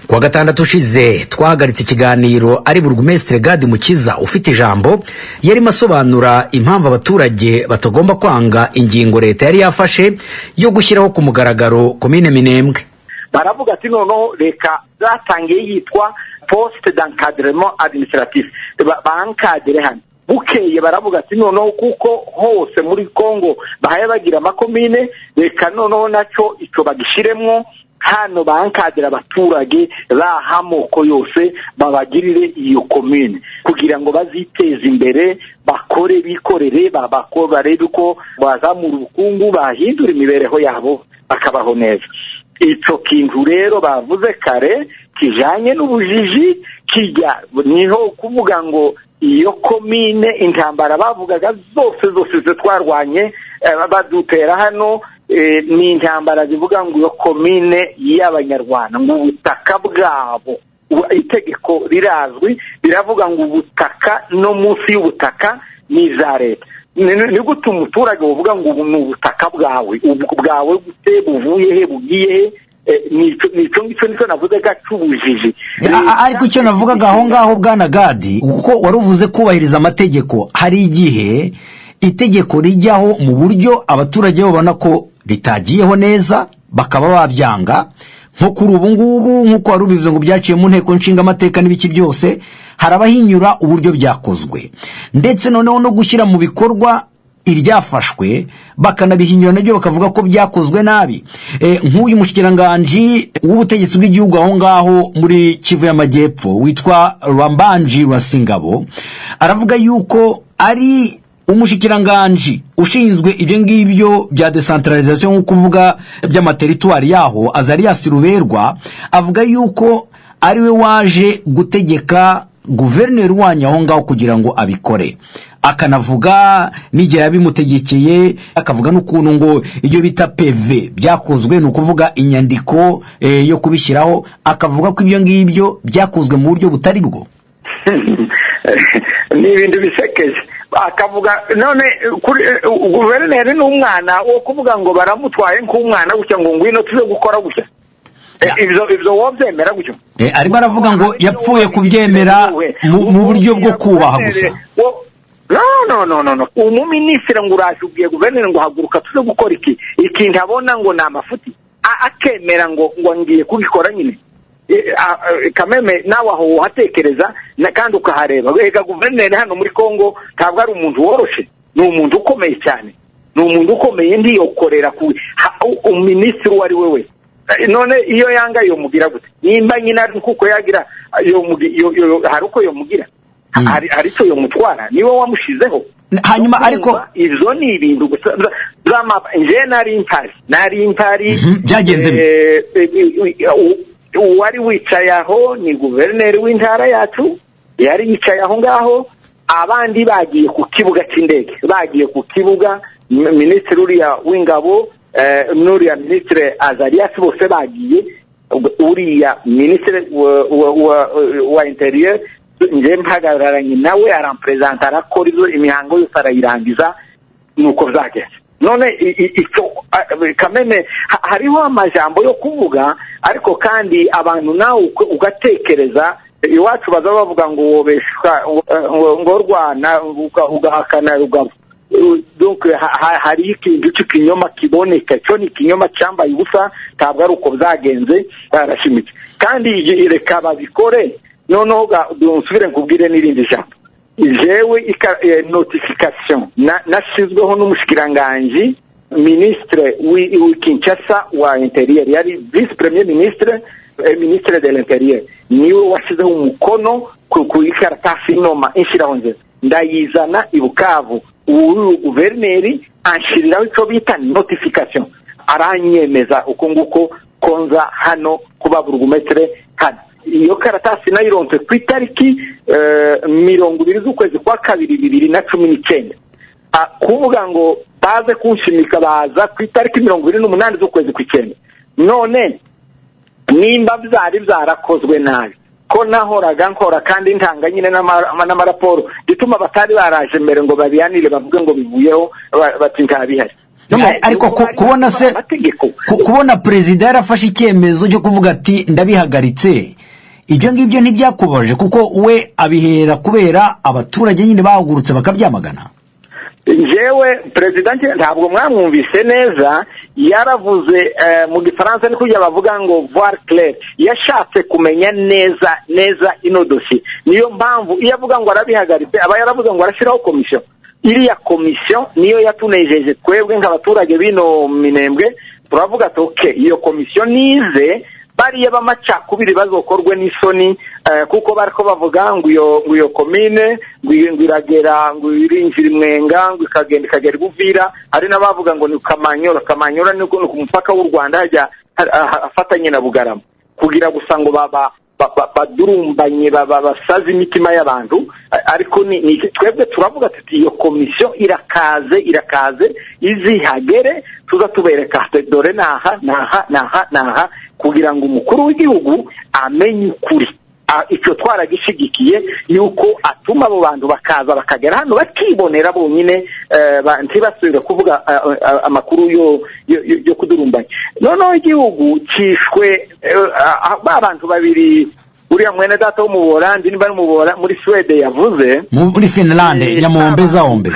Kwa gatandatu ushize twahagaritse ikiganiro ari Burugumestre Gadi Mukiza ufite ijambo yarimo asobanura impamvu abaturage batagomba kwanga ingingo leta yari yafashe yo gushyiraho ku mugaragaro komine Minembwe. Baravuga ati noneho reka zatangiye yitwa poste d'encadrement administratif bankadire hano. Bukeye baravuga ati noneho kuko hose muri Kongo bahaye bagira amakomine reka noneho nacyo icyo bagishiremwo hano bankadira abaturage bahamoko yose babagirire iyo komine kugira ngo baziteze imbere bakore bikorere barebe ko bazamura ubukungu bahindura imibereho yabo bakabaho neza. Icyo kintu rero bavuze kare kijanye n'ubujiji kijya niho kuvuga ngo iyo komine intambara bavugaga zose twarwanye badutera hano ni intambara zivuga ngo iyo komine y'abanyarwanda ngo ubutaka bwabo itegeko rirazwi biravuga ngo ubutaka no munsi y'ubutaka ni za leta. Ni gute umuturage uvuga ngo ubu ni ubutaka bwawe gute buvuye he bugiye nico navuze gacubujije. Ariko icyo navugaga aho ngaho bwana Gadi uko waruvuze kubahiriza amategeko hari igihe itegeko rijyaho mu buryo abaturage babona ko ritagiyeho neza bakaba babyanga nko kuri ubu ngubu nkuko warubivuze ngo byaciye mu nteko nshinga amateka n'ibiki byose harabahinyura uburyo byakozwe ndetse noneho no gushyira mu bikorwa iryafashwe bakanabihinyura nabyo bakavuga ko byakozwe nabi. Nk'uyu mushikiranganje w'ubutegetsi bw'igihugu aho ngaho muri Kivu y'Amajyepfo witwa Rwambanji Rwasingabo aravuga yuko ari umushikiranganje ushinzwe ibyo ngibyo bya decentralisation nko kuvuga by'amateritwari yaho Azarias Ruberwa avuga yuko ari we waje gutegeka guverineri wanyu aho ngaho kugira ngo abikore akanavuga n'igihe yabimutegekeye akavuga n'ukuntu ngo ibyo bita PV byakozwe no kuvuga inyandiko yo kubishyiraho akavuga ko ibyo ngibyo byakozwe mu buryo butari bwo. Ni ibintu bisekeje akavuga none guverineri n'umwana wo kuvuga ngo baramutwaye nk'umwana gutya ngo ngwino tuze gukora gutya ibyo wobyemera gutyo. Arimo aravuga ngo yapfuye kubyemera mu buryo bwo kubaha gusa. No umuminisitiri ngo urashugiye guverineri ngo haguruka tuze gukora ikintu abona ngo ni amafuti akemera ngo ngiye kubikora nyine. Kameme nawe aho uhatekereza kandi ukahareba wega guverineri hano muri Kongo ntabwo ari umuntu woroshe ni umuntu ukomeye cyane ni umuntu ukomeye ndiyokorera umuminisitiri uwo ari we wese. None iyo yanga yo mugira gute nimba nyina kuko yagira hari uko yo mugira hari cyo yo mutwara niwe wamushizeho hanyuma ariko ivyo ni ibintu gusa drama nari impari byagenze wari wicaye aho ni guverineri w'intara yacu yari yicaye aho ngaho abandi bagiye ku kibuga cy'indege bagiye ku kibuga minisitiri uriya w'ingabo n'uriya minisitiri Azarias bose bagiye uriya minisitiri wa interieur nje mpagararanye nawe arampresenta arakora imihango yose arayirangiza nuko byageze. None icyo kameme hariho amajambo yo kuvuga ariko kandi abantu nawe ugatekereza iwacu baza bavuga ngo wobeshwa ngo rwana ugahakana rugabo. Donc hari ikintu cy'ikinyoma kiboneka cyo ni ikinyoma cyambaye ubusa ntabwo ari uko byagenze barashimitse kandi reka babikore noneho dusubire nkubwire n'irindi jambo jewe notification nashyizweho n'umushikiranganje ministre w'Kinshasa wa interieur yari vice premier ministre ministre de l'intérieur niwe washyizeho umukono ku ikaratasi inoma inshiraho nze ndayizana i Bukavu uyu guverineri anshiriraho icyo bita notification aranyemeza uko nguko konza hano kuba Burugumestre hano. Iyo karatasi nayironse ku itariki 20 z'ukwezi kwa 2 2019 kuvuga ngo baze kunshimika baza ku itariki 28 z'ukwezi kw'icenda. None nimba byari byarakozwe nabi ko nahoraga nkora kandi ntanga nyine n'amaraporo gituma batari baraje mbere ngo babiyanire bavuge ngo bivuyeho bati ntabihari. ariko kubona se kubona perezida yarafashe icyemezo cyo kuvuga ati ndabihagaritse, ibyo ngibyo ntibyakubaje kuko we abihera kubera abaturage nyine bahagurutse bakabyamagana? Jewe president ntabwo mwamwumvise neza, yaravuze mu gifaransa ni kujya bavuga ngo voir clair, yashatse kumenya neza ino dossier. Niyo mpamvu iyo avuga ngo arabihagaritse aba yaravuze ngo arashiraho commission. Iriya commission niyo yatunejeje twebwe nk'abaturage bino Minembwe, turavuga ati okay, iyo commission nize bariya bamacakubiri bazokorwe n'isoni, kuko bariko bavuga ngo iyo commune ngo iragera ngo irinjira Mwenga ngo ikagera Buvira, ari nabavuga ngo ni Kamanyora ni ku mupaka w'u Rwanda hajya afatanye na Bugarama, kugira gusa ngo badurumbanye basaza imitima y'abantu. Ariko ni twebwe turavuga tuti iyo commission irakaze izihagere, tuza tubereka dore naha kugira ngo umukuru w'igihugu amenye ukuri. Icyo twaragishigikiye yuko atuma abo bantu bakaza bakagera hano bakibonera bonyine, ntibasubire kuvuga amakuru yo kudurumbanya. Noneho igihugu cishwe abantu babiri, uriya mwene data wo mu Buholandi niba ari muri Swede yavuze, muri Finland Nyamuhombeza Hombe,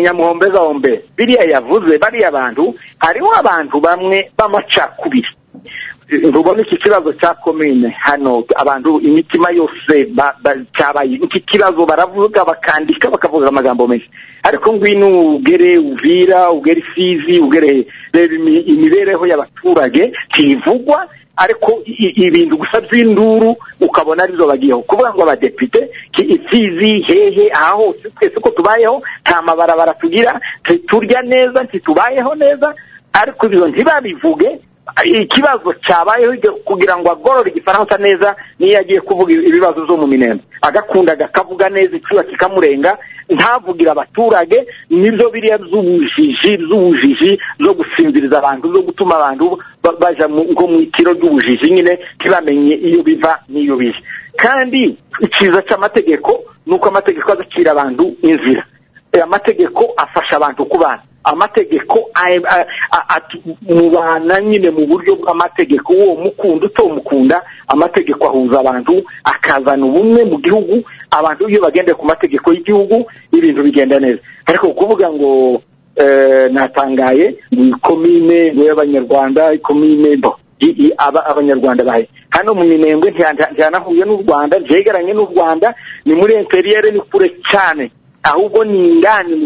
Nyamuhombeza Hombe, biriya yavuze bariya abantu, hariho abantu bamwe b'amacakubiri. Rubona iki kibazo cya commune hano, abantu imitima yose cyabaye iki kibazo, baravuga bakandika bakavuga amagambo menshi, ariko ngwino ugere Uvira, ugere Fizi, ugere imibereho y'abaturage kivugwa, ariko ibintu gusa by'induru ukabona arizo bagiyeho kuvuga ngo abadepite Fizi hehe aho twese ko tubayeho nta mabarabara tugira, turya neza ntitubayeho neza, ariko ibyo ntibabivuge. Ikibazo cyabayeho kugira ngo agorore igifaransa neza, niyo yagiye kuvuga ibibazo zo mu Minembwe agakunda akavuga neza icyuya kikamurenga, ntavugira abaturage. Nibyo biriya z'ubujiji zo gusinziriza abantu, zo gutuma abantu baja ngo mu ikiro ry'ubujiji nyine ntibamenye iyo biva n'iyo bije. Kandi ikiza cy'amategeko nuko amategeko azakira abantu inzira, amategeko afasha abantu kubana, amategeko mubana nyine mu buryo bw'amategeko, uwo mukunda utomukunda, amategeko ahuza abantu akazana ubumwe mu gihugu. Abantu iyo bagendeye ku mategeko y'igihugu ibintu bigenda neza. Ariko kuvuga ngo natangaye komine y'Abanyarwanda, komine abanyarwanda bahe hano mu Minembwe ntiyanahuye n'u Rwanda, byegeranye n'u Rwanda, ni muri interiere, ni kure cyane, ahubwo ni indani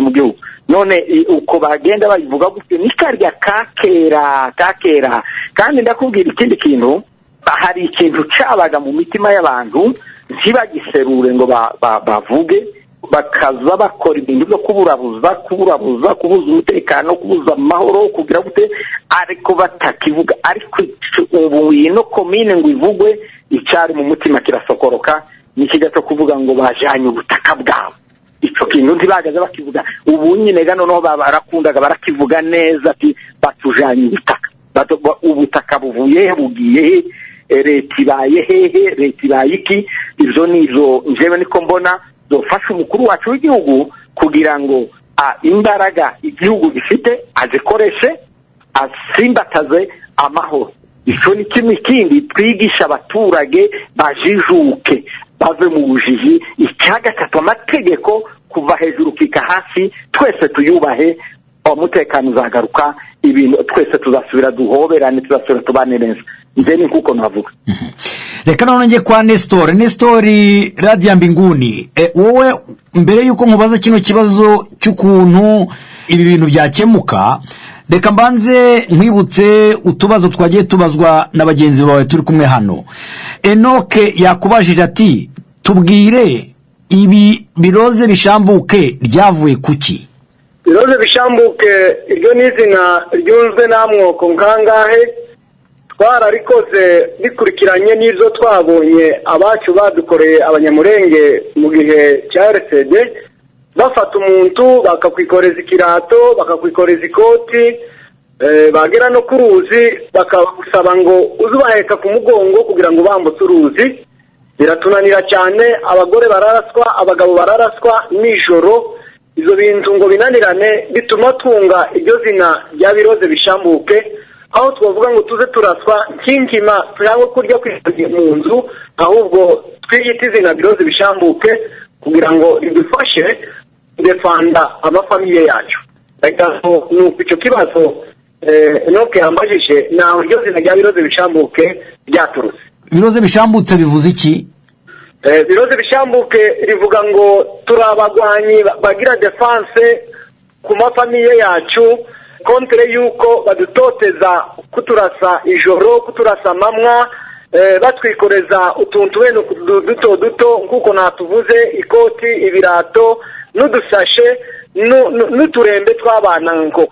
mu gihugu. None uko bagenda bayivuga gutyo ni karya kakera. Kandi ndakubwira ikindi kintu, hari ikintu cabaga mu mitima y'abantu ntibagiserure ngo bavuge, bakaza bakora ibintu byo kubuza umutekano, kubuza amahoro, kugira gute, ariko batakivuga. Ariko ubu ino komine ngo ivugwe, icyari mu mutima kirasokoroka, nikigato kuvuga ngo bajanye ubutaka bwabo. Icyo kintu ntibagaze bakivuga. Ubu nyine noneho barakundaga barakivuga neza ati batujanye ubutaka buvuye bugiye, leta ibaye hehe, leta ibaye iki. Izo nizo njyewe niko mbona zofasha umukuru wacu w'igihugu kugira ngo imbaraga igihugu gifite azikoreshe, asimbataze amahoro. Icyo ni kimwe kindi twigisha abaturage bajijuke, bave mu bujiji. Icya gatatu, amategeko kuva hejuru kika hasi, twese tuyubahe, umutekano uzagaruka, ibintu twese tuzasubira duhoberane, tuzasubira tubane neza. Nje ni nkuko navuga. Reka none nje kwa Nestor Radio Mbinguni. Wowe mbere yuko nkubaza kino kibazo cy'ukuntu ibi bintu byakemuka, reka mbanze nkwibutse utubazo twagiye tubazwa na bagenzi bawe turi kumwe hano. Enoke yakubajije ati tubwire ibi biroze bishambuke ryavuye kuki? Biroze bishambuke iryo nizina ryunzwe namwoko nkangahe, twararikoze bikurikiranye n'izo twabonye abacu badukoreye Abanyamurenge mu gihe cya RCD, bafata umuntu bakakwikoreza ikirato, bakakwikoreza ikoti, bagera no ku ruzi bakagusaba ngo uzubaheka ku mugongo kugira ngo bambutse uruzi. Biratunanira cyane, abagore bararaswa, abagabo bararaswa nijoro, izo bintu ngo binanirane bituma tunga iryo zina rya Biroze Bishambuke, aho twavuga ngo tuze turaswa nk'inkima cyangwa kurya kwihagiye mu nzu, ahubwo twiyita izina Biroze Bishambuke kugira ngo idufashe defanda amafamiye yacu. Rero nuko icyo kibazo nuko yambajije naho iryo zina rya Biroze Bishambuke ryaturutse. Biroze Bishambutse bivuze iki? Biroze Bishambuke rivuga ngo turabagwanyi bagira defense ku mafamiye yacu, kontre yuko badutoteza kuturasa ijoro, kuturasa mamwa, batwikoreza utuntu wenu duto duto nkuko natuvuze, ikoti, ibirato n'udusashe n'uturembe tw'abana ngo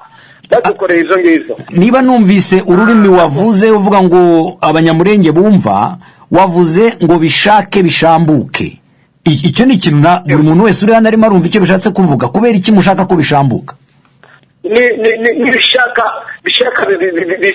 badukoreye izo ngizo. Niba numvise ururimi wavuze uvuga ngo abanyamurenge bumva, wavuze ngo bishake bishambuke. Icyo ni ikintu na buri muntu wese uri hano arimo arumva icyo bishatse kuvuga. Kubera iki mushaka ko bishambuka? Ni bishaka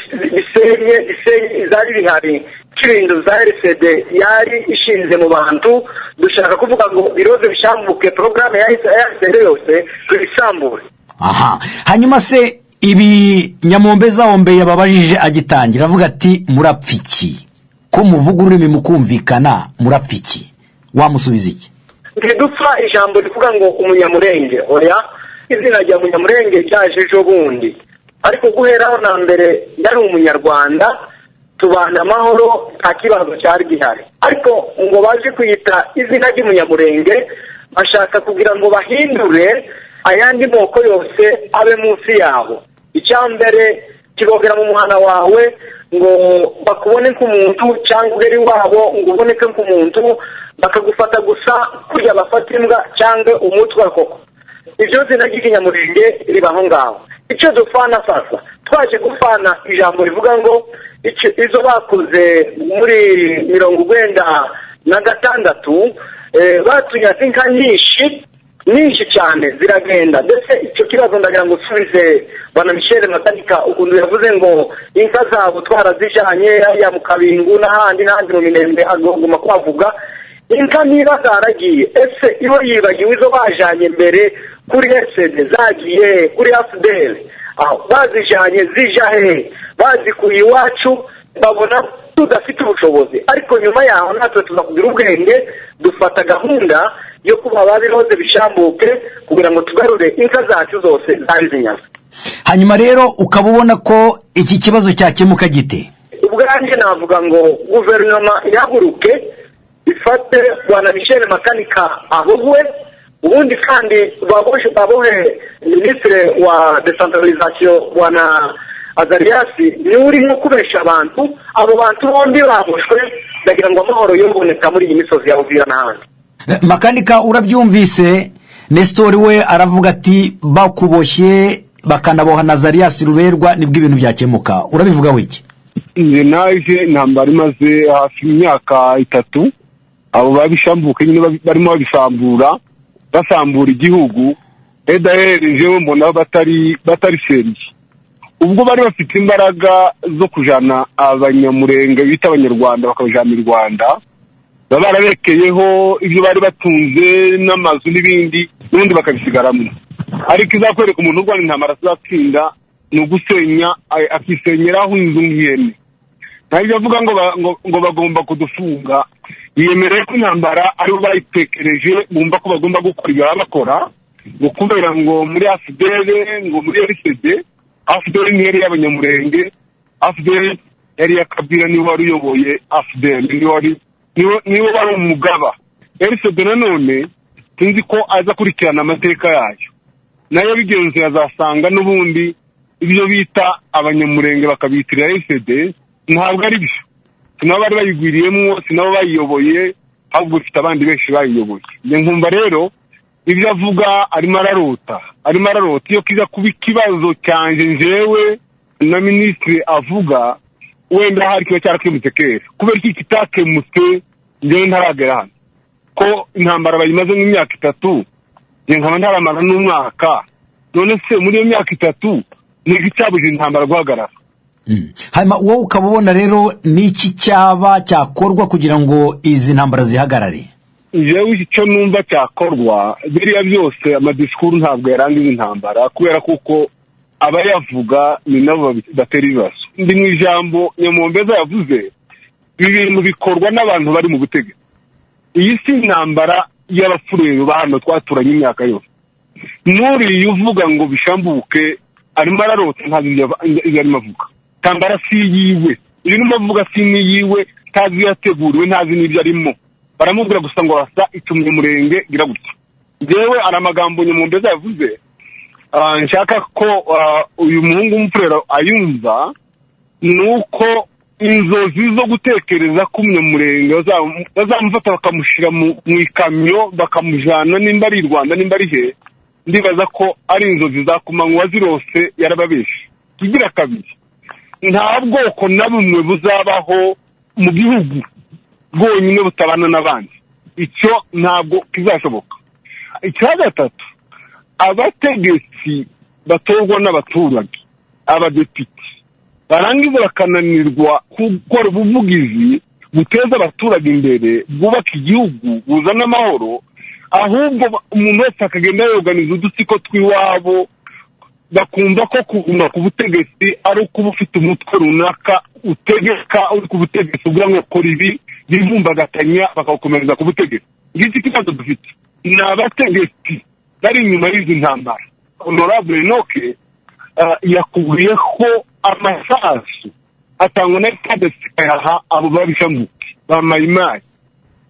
bisenye zari bihari kirindu za RCD yari ishinze mu bantu. Dushaka kuvuga ngo Biroze Bishambuke program ya RCD yose tuyisambure. Aha, hanyuma se ibi Nyamombeza Ombe yababajije agitangira avuga ati murapfiki, ko muvuga ururimi mukumvikana, murapfiki, wamusubiza iki? Ntidupfa ijambo rivuga ngo umunyamurenge, oya, izina rya munyamurenge ryaje ejo bundi, ariko guheraho na mbere yari umunyarwanda, tubana amahoro, nta kibazo cyari gihari. Ariko ngo baje kwita izina ry'umunyamurenge bashaka kugira ngo bahindure ayandi moko yose abe munsi yabo. Icyambere kigogera mu muhana wawe ngo bakubone nk'umuntu, cyangwa ugeri wabo ngo uboneke nk'umuntu, bakagufata gusa kurya bafata imbwa cyangwa umutwe koko. Ibyo zina ry'ikinyamurenge ribaho ngaho. Icyo dufana sasa, twaje gufana ijambo rivuga ngo izo bakuze muri 96 batunyaze inka nyinshi cyane ziragenda. Ndetse icyo kibazo ndagira ngo usubize bwana Michel Makanika ukuntu yavuze ngo inka zabo twarazijanye ya mu Kabingu n'ahandi mu Minembwe agomba kwavuga. Inka niba zaragiye, ese iyo yibagiwe izo bajanye mbere kuri RCD zagiye kuri AFDL, aho bazijanye zijahe, bazikuye iwacu, babona tudafite ubushobozi. Ariko nyuma yaho natwe tuzakugira ubwenge, dufata gahunda yo kuba Biroze Bishambuke kugira ngo tugarure inka zacu zose zari zinyaze. Hanyuma rero ukabubona ko iki kibazo cyakemuka gite? Ubwanjye navuga ngo guverinoma yaguruke ifate bwana Michel Makanika ahubwe, ubundi kandi babohe ministre wa decentralisation bwana Azariasi ni urimo kubesha abantu. Abo bantu bombi baboshwe, ndagira ngo amahoro yoboneka muri iyi misozi ya Uvira n'ahandi. Makanika urabyumvise, Nestor we aravuga ati bakuboshye bakanaboha Nazariasi Ruberwa nibwo ibintu byakemuka. Urabivuga wiki? Nje naje ntambara imaze hafi imyaka 3, abo babishambuke nyine barimo babisambura, basambura igihugu. Jewe mbona batari seriye. Ubwo bari bafite imbaraga zo kujana abanyamurenge bita abanyarwanda bakabajana i Rwanda, barabekeyeho ibyo bari batunze n'amazu n'ibindi, n'undi bakabisigaramo. Ariko izakwereka umuntu urwana intambara azatsinda ni ugusenya, akisenyeraho inzu nk'ihene. Ntabwo avuga ngo bagomba kudufunga, yemereye ko intambara ari bo bayitekereje, bumva ko bagomba gukora ibyo bakora, ngo kubera ngo muri AFDL, ngo muri RCD. AFDL ni yari y'abanyamurenge, AFDL yari ya Kabila, ni wari uyoboye AFDL, ni wari umugaba. RCD nanone sinzi ko aza kurikirana amateka yayo, nayo bigenze azasanga n'ubundi ibyo bita abanyamurenge bakabitira RCD ntabwo ari byo. Sinabo bari bayigwiriyemo, sinabo bayiyoboye, ahubwo bifite abandi benshi bayiyoboye. Nkumva rero ibyo avuga arimo ararota. Iyo kiza kuba ikibazo cyanje njewe na ministre avuga, wenda hari kiba cyarakemutse kera. Kubera iki kitakemutse njewe ntaragera hano, ko intambara bayimaze nk'imyaka 3, nkaba ntaramara n'umwaka. None se muri iyo myaka 3 ni icyabuje intambara guhagarara? Hanyuma wowe ukabubona rero n'iki cyaba cyakorwa kugira ngo izi ntambara zihagarare? jewe icyo numva cyakorwa biriya byose amadisikuru ntabwo yarangiza intambara kubera kuko abayavuga ni nabo batera ibibazo. Ndi mu ijambo Nyamuhombeza yavuze ibintu bikorwa n'abantu bari mu butegetsi. Iyi si intambara y'abafurero ba hano twaturanye imyaka yose. Nuriye uvuga ngo bishambuke arimo ararota ntazi ibyo arimo avuga. Intambara si yiwe, ibintu bavuga si niyiwe, tazi yateguriwe ntazi n'ibyo arimo. Baramubwira gusa ngo rasa itumye murenge gira gutya. Jewe ari amagambo Nyamuhombeza yavuze nshaka ko uyu muhungu w'umufurero ayumva, nuko inzozi zo gutekereza ko umunyamurenge bazamufata bakamushyira mu ikamyo bakamujyana nimba ari i Rwanda nimba ari he, ndibaza ko ari inzozi za kumanywa zirose yarababeshe. Kigira kabiri, nta bwoko na bumwe buzabaho mu gihugu bwonyine butabana n'abandi, icyo ntabwo kizashoboka. Icya gatatu, abategetsi batorwa n'abaturage, abadepite barangiza bakananirwa gukora ubuvugizi buteza abaturage imbere, bwubaka igihugu, buzana amahoro, ahubwo umuntu wese akagenda yorganiza udutsiko tw'iwabo, bakumva ko kuguma ku butegetsi ari ukuba ufite umutwe runaka utegeka uri ku butegetsi ugira ngo kora ibi, bivumbagatanya bakakomereza ku butegetsi. Ngiki kibazo dufite ni abategetsi bari inyuma y'izi ntambara. Honorable Enoke yakubwiyeho amasasu atangwa na kadesi kayaha abo babishamuke ba mayimayi,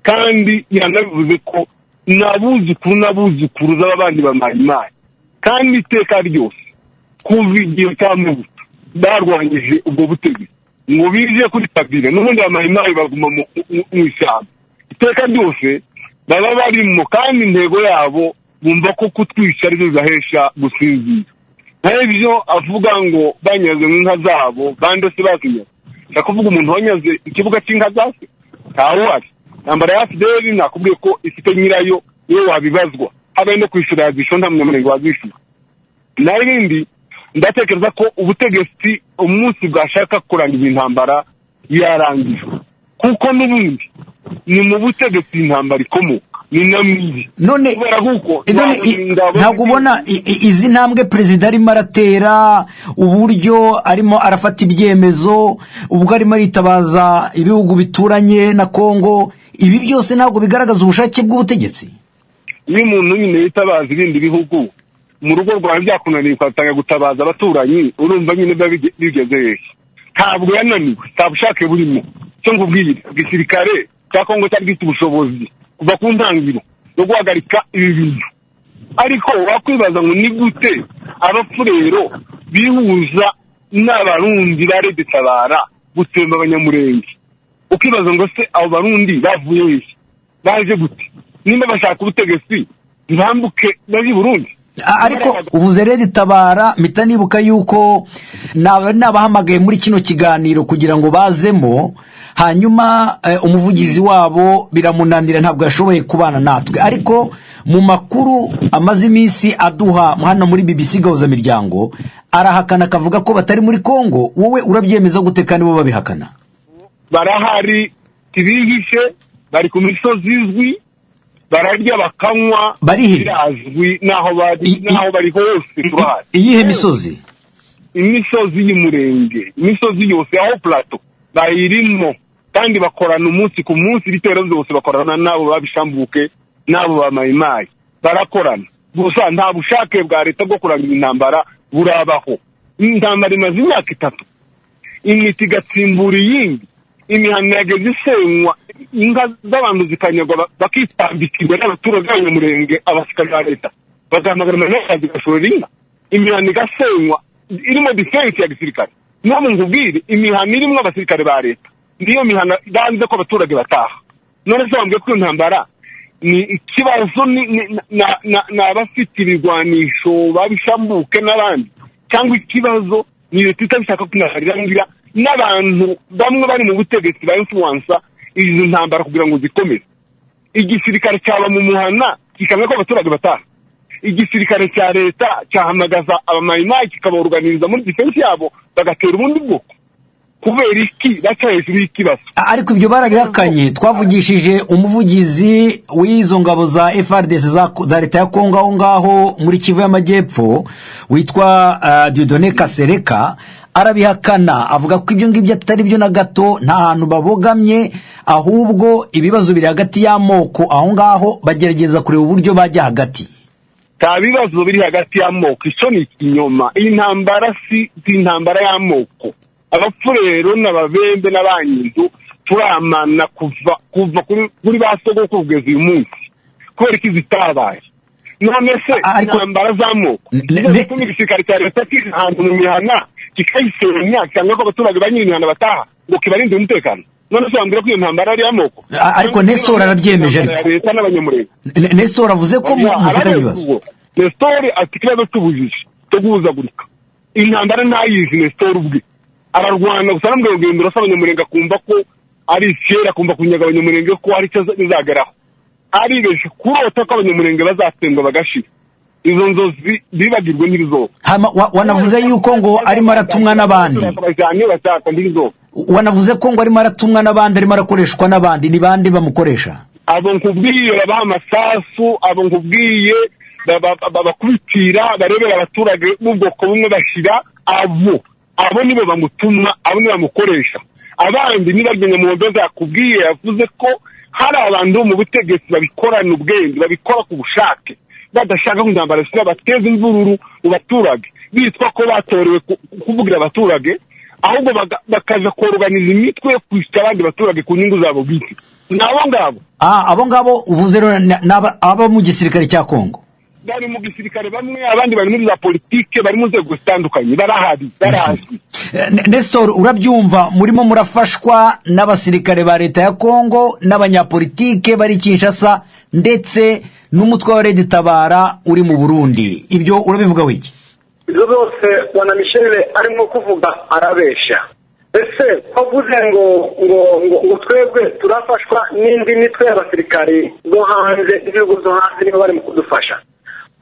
kandi yanabivuze ko n'abuzukuru z'abandi ba mayimayi, kandi iteka ryose kuva igihe cya Mubutu barwanyije ubwo butegetsi ngo bije kuri Kabila, n'ubundi ba mayimayi baguma mu ishyamba. Iteka ryose baba barimo, kandi intego yabo bumva ko kutwica ari byo bibahesha gusinzira. Ibyo avuga ngo banyaze nk'inka zabo bande se bazinyaze, nshaka kuvuga umuntu wanyaze ikibuga cy'inka zase ntawuhari. Intambara ya FDL nakubwiye ko ifite nyirayo, niwe wabibazwa, habaye no kwishyura yazisho nta munyamurenge wazishyura. Narindi ndatekereza ko ubutegetsi umunsi bwashaka kurangiza intambara yarangijwe, kuko n'ubundi ni mu butegetsi intambara ikomoka, ni namizi. None ntabwo ubona izi ntambwe perezida arimo aratera, uburyo arimo arafata ibyemezo, ubwo arimo aritabaza ibihugu bituranye na Kongo, ibi byose ntabwo bigaragaza ubushake bw'ubutegetsi? Iyo umuntu nyine yitabaza ibindi bihugu, mu rugo rwawe byakunaniye ugatanga gutabaza abaturanyi, urumva nyine bigeze hehe? Ntabwo yananiwe, nta bushake burimo. Cyo ngubwire, igisirikare cya Kongo cyari gifite ubushobozi kuva ku ntangiriro no guhagarika ibi bintu, ariko wakwibaza ngo ni gute abafurero bihuza n'abarundi baredetabara gutemba abanyamurenge, ukibaza ngo se abo barundi bavuye he, baje gute? Nimba bashaka ubutegetsi ntibambuke bazi Burundi. Ariko uvuze Reditabara, mpita nibuka yuko nabahamagaye muri kino kiganiro kugira ngo bazemo, hanyuma umuvugizi wabo biramunanira, ntabwo yashoboye kubana natwe. Ariko mu makuru amaze iminsi aduha hano muri BBC Gahuzamiryango, arahakana akavuga ko batari muri Kongo. Wowe urabyemeza gute kandi bo babihakana? Barahari, tibihishe, bari ku misozi izwi, bararya bakanywa, birazwi naho bari hose turahari. Iyihe misozi? Imisozi y'umurenge, imisozi yose aho plateau bayirimo, kandi bakorana umunsi ku munsi, ibitero byose bakorana nabo babishambuke nabo ba mayimayi, barakorana. Gusa nta bushake bwa leta bwo kurangiza intambara burabaho. Intambara imaze imyaka 3, imiti igatsimbura iyindi, imihanda yageze isenywa, inka z'abantu zikanyagwa bakitambika imbere y'abaturage b'abanyamurenge, abasirikare ba leta bagahamagara amanyakazi gashorera inka, imihanda igasenywa irimo defense ya gisirikare. No mu ngubwire imihanda irimo abasirikare ba leta niyo mihanda banze ko abaturage bataha. None se bambwe ko intambara ni ikibazo na abafite ibigwanisho babishambuke n'abandi, cyangwa ikibazo ni leta itabishaka kwinaharira n'abantu bamwe bari mu butegetsi ba influence izi ntambara kugira ngo zikomeze. Igisirikare cyaba mu muhana kikamwe ko abaturage bataha, igisirikare cya leta cyahamagaza abamayimayi kikaborganiza muri defense yabo bagatera ubundi bwoko. kubera iki baca hejuru y'ikibazo. Ariko ibyo barabihakanye. Twavugishije umuvugizi w'izo ngabo za FARDC za leta ya Kongo aho ngaho muri Kivu y'Amajyepfo witwa Dieudonné Kasereka, arabihakana avuga ko ibyo ngibyo atari byo na gato, nta hantu babogamye, ahubwo ibibazo biri hagati y'amoko aho ngaho bagerageza kureba uburyo bajya hagati. Nta bibazo biri hagati y'amoko, icyo ni ikinyoma. Iyi ntambara si intambara y'amoko. Abapfurero n'ababembe n'abanyinzu turamana kuva kuri ba sogokuru kugeza uyu munsi kubera iki zitabaye. None se intambara z'amoko zituma igisirikare cya leta kiri ahantu mu mihana kikayisenya cyangwa ko abaturage banyiri imihana bataha ngo kibarinde umutekano? None se wambwira ko iyo ntambara ari y'amoko? Ariko Nestor arabyemeje. Ariko leta n'abanyamurenge Nestor avuze ko mufite ibibazo. Nestor ati ikibazo cy'ubujiji cyo guhuzagurika. Intambara ntayizi Nestor ubwe ararwana gusa n'ubwo rugendo rasa abanyamurenge akumva ko ari kera, akumva kunyaga abanyamurenge ko hari icyo bizageraho. Aribeje kurota ko abanyamurenge bazatsembwa bagashira. Izo nzozi bibagirwe n'ibizoba. Wanavuze yuko ngo arimo aratumwa n'abandi. Wanavuze ko ngo arimo aratumwa n'abandi, arimo arakoreshwa n'abandi. Ni bande bamukoresha? Abo nkubwiye babaha amasasu, abo nkubwiye bakubitira, barebera abaturage n'ubwoko bumwe bashira. Abo nibo bamutuma, abo nibo bamukoresha. Abandi nibagenya mu ndoza yakubwiye yavuze ko hari abantu mu butegetsi babikorana ubwenge, babikora ku bushake, badashaka kundambara sina bateza imvururu mu baturage, bitwa ko batorewe kuvugira abaturage, ahubwo bakaza koruganiza imitwe yo kwishyura abandi baturage ku nyungu zabo bwite. Nabo ngabo abo ngabo uvuze rero abo mu gisirikare cya Kongo. Bari mu gisirikare bamwe, abandi bari muri za politike, bari mu nzego zitandukanye, barahari. Nestor, urabyumva, murimo murafashwa n'abasirikare ba leta ya Kongo n'abanyapolitike bari Kinshasa ndetse n'umutwe wa Red Tabara uri mu Burundi. Ibyo urabivuga wiki? Ibyo byose wana Michel arimo kuvuga arabesha. Ese bavuze ngo twebwe turafashwa n'indi mitwe y'abasirikare zo hanze, ibihugu zo hanze nibo bari mu kudufasha.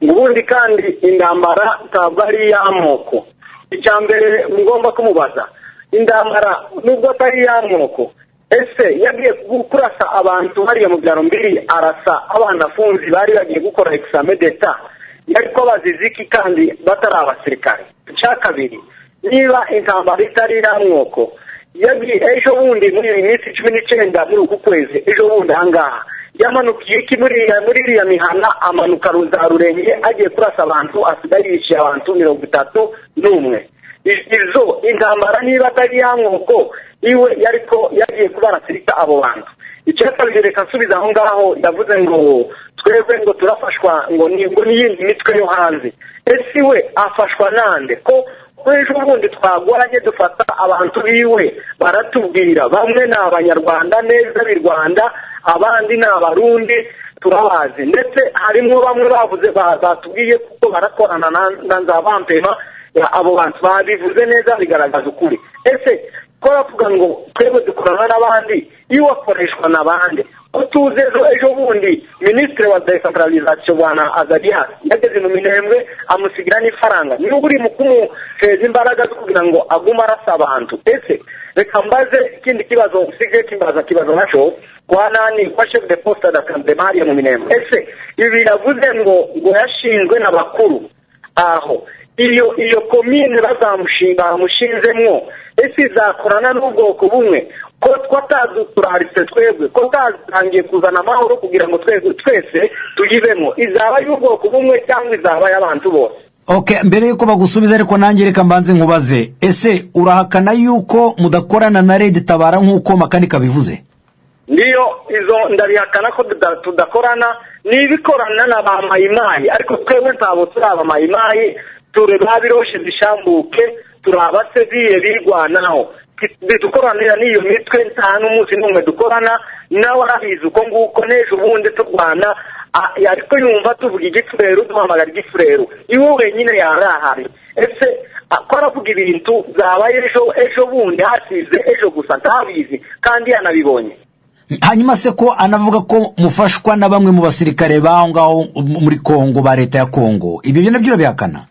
Ubundi kandi indambara ntabwo ari iy'amoko. Icyambere ngomba kumubaza, indambara nubwo atari iy'amoko, ese yagiye kurasa abantu hariya mu byaro mbiri, arasa abana afunzi bari bagiye gukora examen d'etat, yariko baziziki kandi batari abasirikare? Icya kabiri, niba intambara itari iy'amoko, yagiye ejo bundi muri iminsi 19 muri uku kwezi, ejo bundi ahangaha yamanukiye iki muri iriya mihana, amanuka Ruzarurenge agiye kurasa abantu, asigaye yiciye abantu 31. Izo intambara niba atari iy'amoko, iwe yariko yagiye kubarasirika abo bantu. Icyo kabiri reka nsubiza aho ngaho, yavuze ngo twebwe ngo turafashwa ngo n'iyindi mitwe yo hanze. Ese we afashwa nande? Ko ejo bundi twagoranye dufata abantu biwe baratubwira, bamwe ni abanyarwanda neza b'i Rwanda, abandi ni abarundi turabazi, ndetse harimo bamwe bavuze batubwiye kuko barakorana na Nzabampema. Abo bantu babivuze neza, bigaragaza ukuri. Ese ko bavuga ngo twebwe dukorana n'abandi, iyo wakoreshwa n'abandi? Utuze ejo bundi Ministre wa Decentralisation bwana Azarias yageze mu Minembwe amusigira n'ifaranga, niba uri mu kumuteza imbaraga zo kugira ngo aguma arasa abantu. Ese reka mbaze ikindi kibazo, usigaye kibazo naco kwa chef de poste da Kandemari mu Minembwe. Ese ibi yavuze ngo yashinzwe n'abakuru aho iyo komine bamushinzemwo, ese izakorana n'ubwoko bumwe? Ko twataduturaritse twebwe, ko tatangiye kuzana amahoro kugira ngo twese tuyibemo, izaba y'ubwoko bumwe cyangwa izaba y'abantu bose? Okay, mbere yuko bagusubiza ariko nanjye reka mbanze nkubaze, ese urahakana yuko mudakorana na Red Tabara nk'uko makanika bivuze? Ndiyo, izo ndabihakana ko tudakorana, nibikorana na ba mayimayi, ariko twebwe ntabo turaba mayimayi, tureba biroshe zishambuke, turaba sevire birwanaho. Dukoranira n'iyo mitwe nta n'umunsi n'umwe dukorana, nawe arabizi uko nguko n'ejo bundi turwana, ariko yumva tuvuga igifurero, duhamagara igifurero, iwe wenyine yarahari. Ese ko aravuga ibintu zabaye ejo bundi hasize ejo gusa, ntabizi kandi yanabibonye. Hanyuma se ko anavuga ko mufashwa na bamwe mu basirikare baho ngaho muri Kongo ba leta ya Kongo, ibyo byo nabyo urabihakana?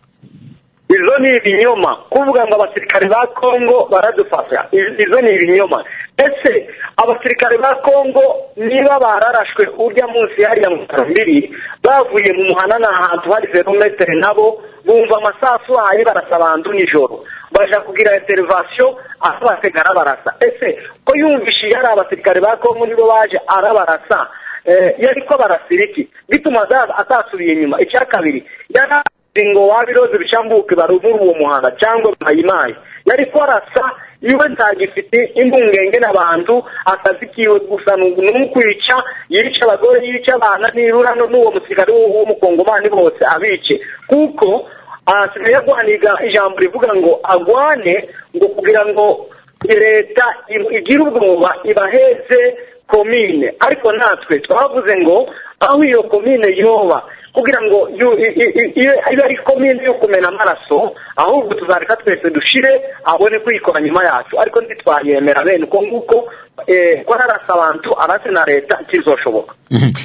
izo ni ibinyoma. Kuvuga ngo abasirikare ba Kongo baradufasha, izo ni ibinyoma. Ese abasirikare ba Kongo niba bararashwe urya munsi hariya mu Karambiri bavuye mu muhana n'ahantu hari verometre, nabo bumva amasasu ahaye barasa abantu nijoro, baja kugira intervention abategara barasa. Ese ko yumvishe yari abasirikare ba Kongo nibo baje arabarasa, yari ko barasiriki bituma atasubiye inyuma. Icya kabiri, yana ngo wabiroze bishambuke baruvura uwo muhanda cyangwa mayimayi, yari ko arasa iwe ntagifite imbungenge n'abantu, akazikiwe gusa n'ukwica, yica abagore, yica abana, nirura n'uwo musirikare w'umukongomani bose abice. Kuko asigaye agwaniga ijambo rivuga ngo agwane ngo kugira ngo leta igira ubwoba ibaheze komine. Ariko natwe twavuze ngo aho iyo komine yoba kugira ngo ibe ari komine yo kumena amaraso, ahubwo tuzareka twese dushire abone kwikora nyuma yacu. Ariko ntitwayemera bene uko nguko ko narasa abantu arase na leta kizoshoboka.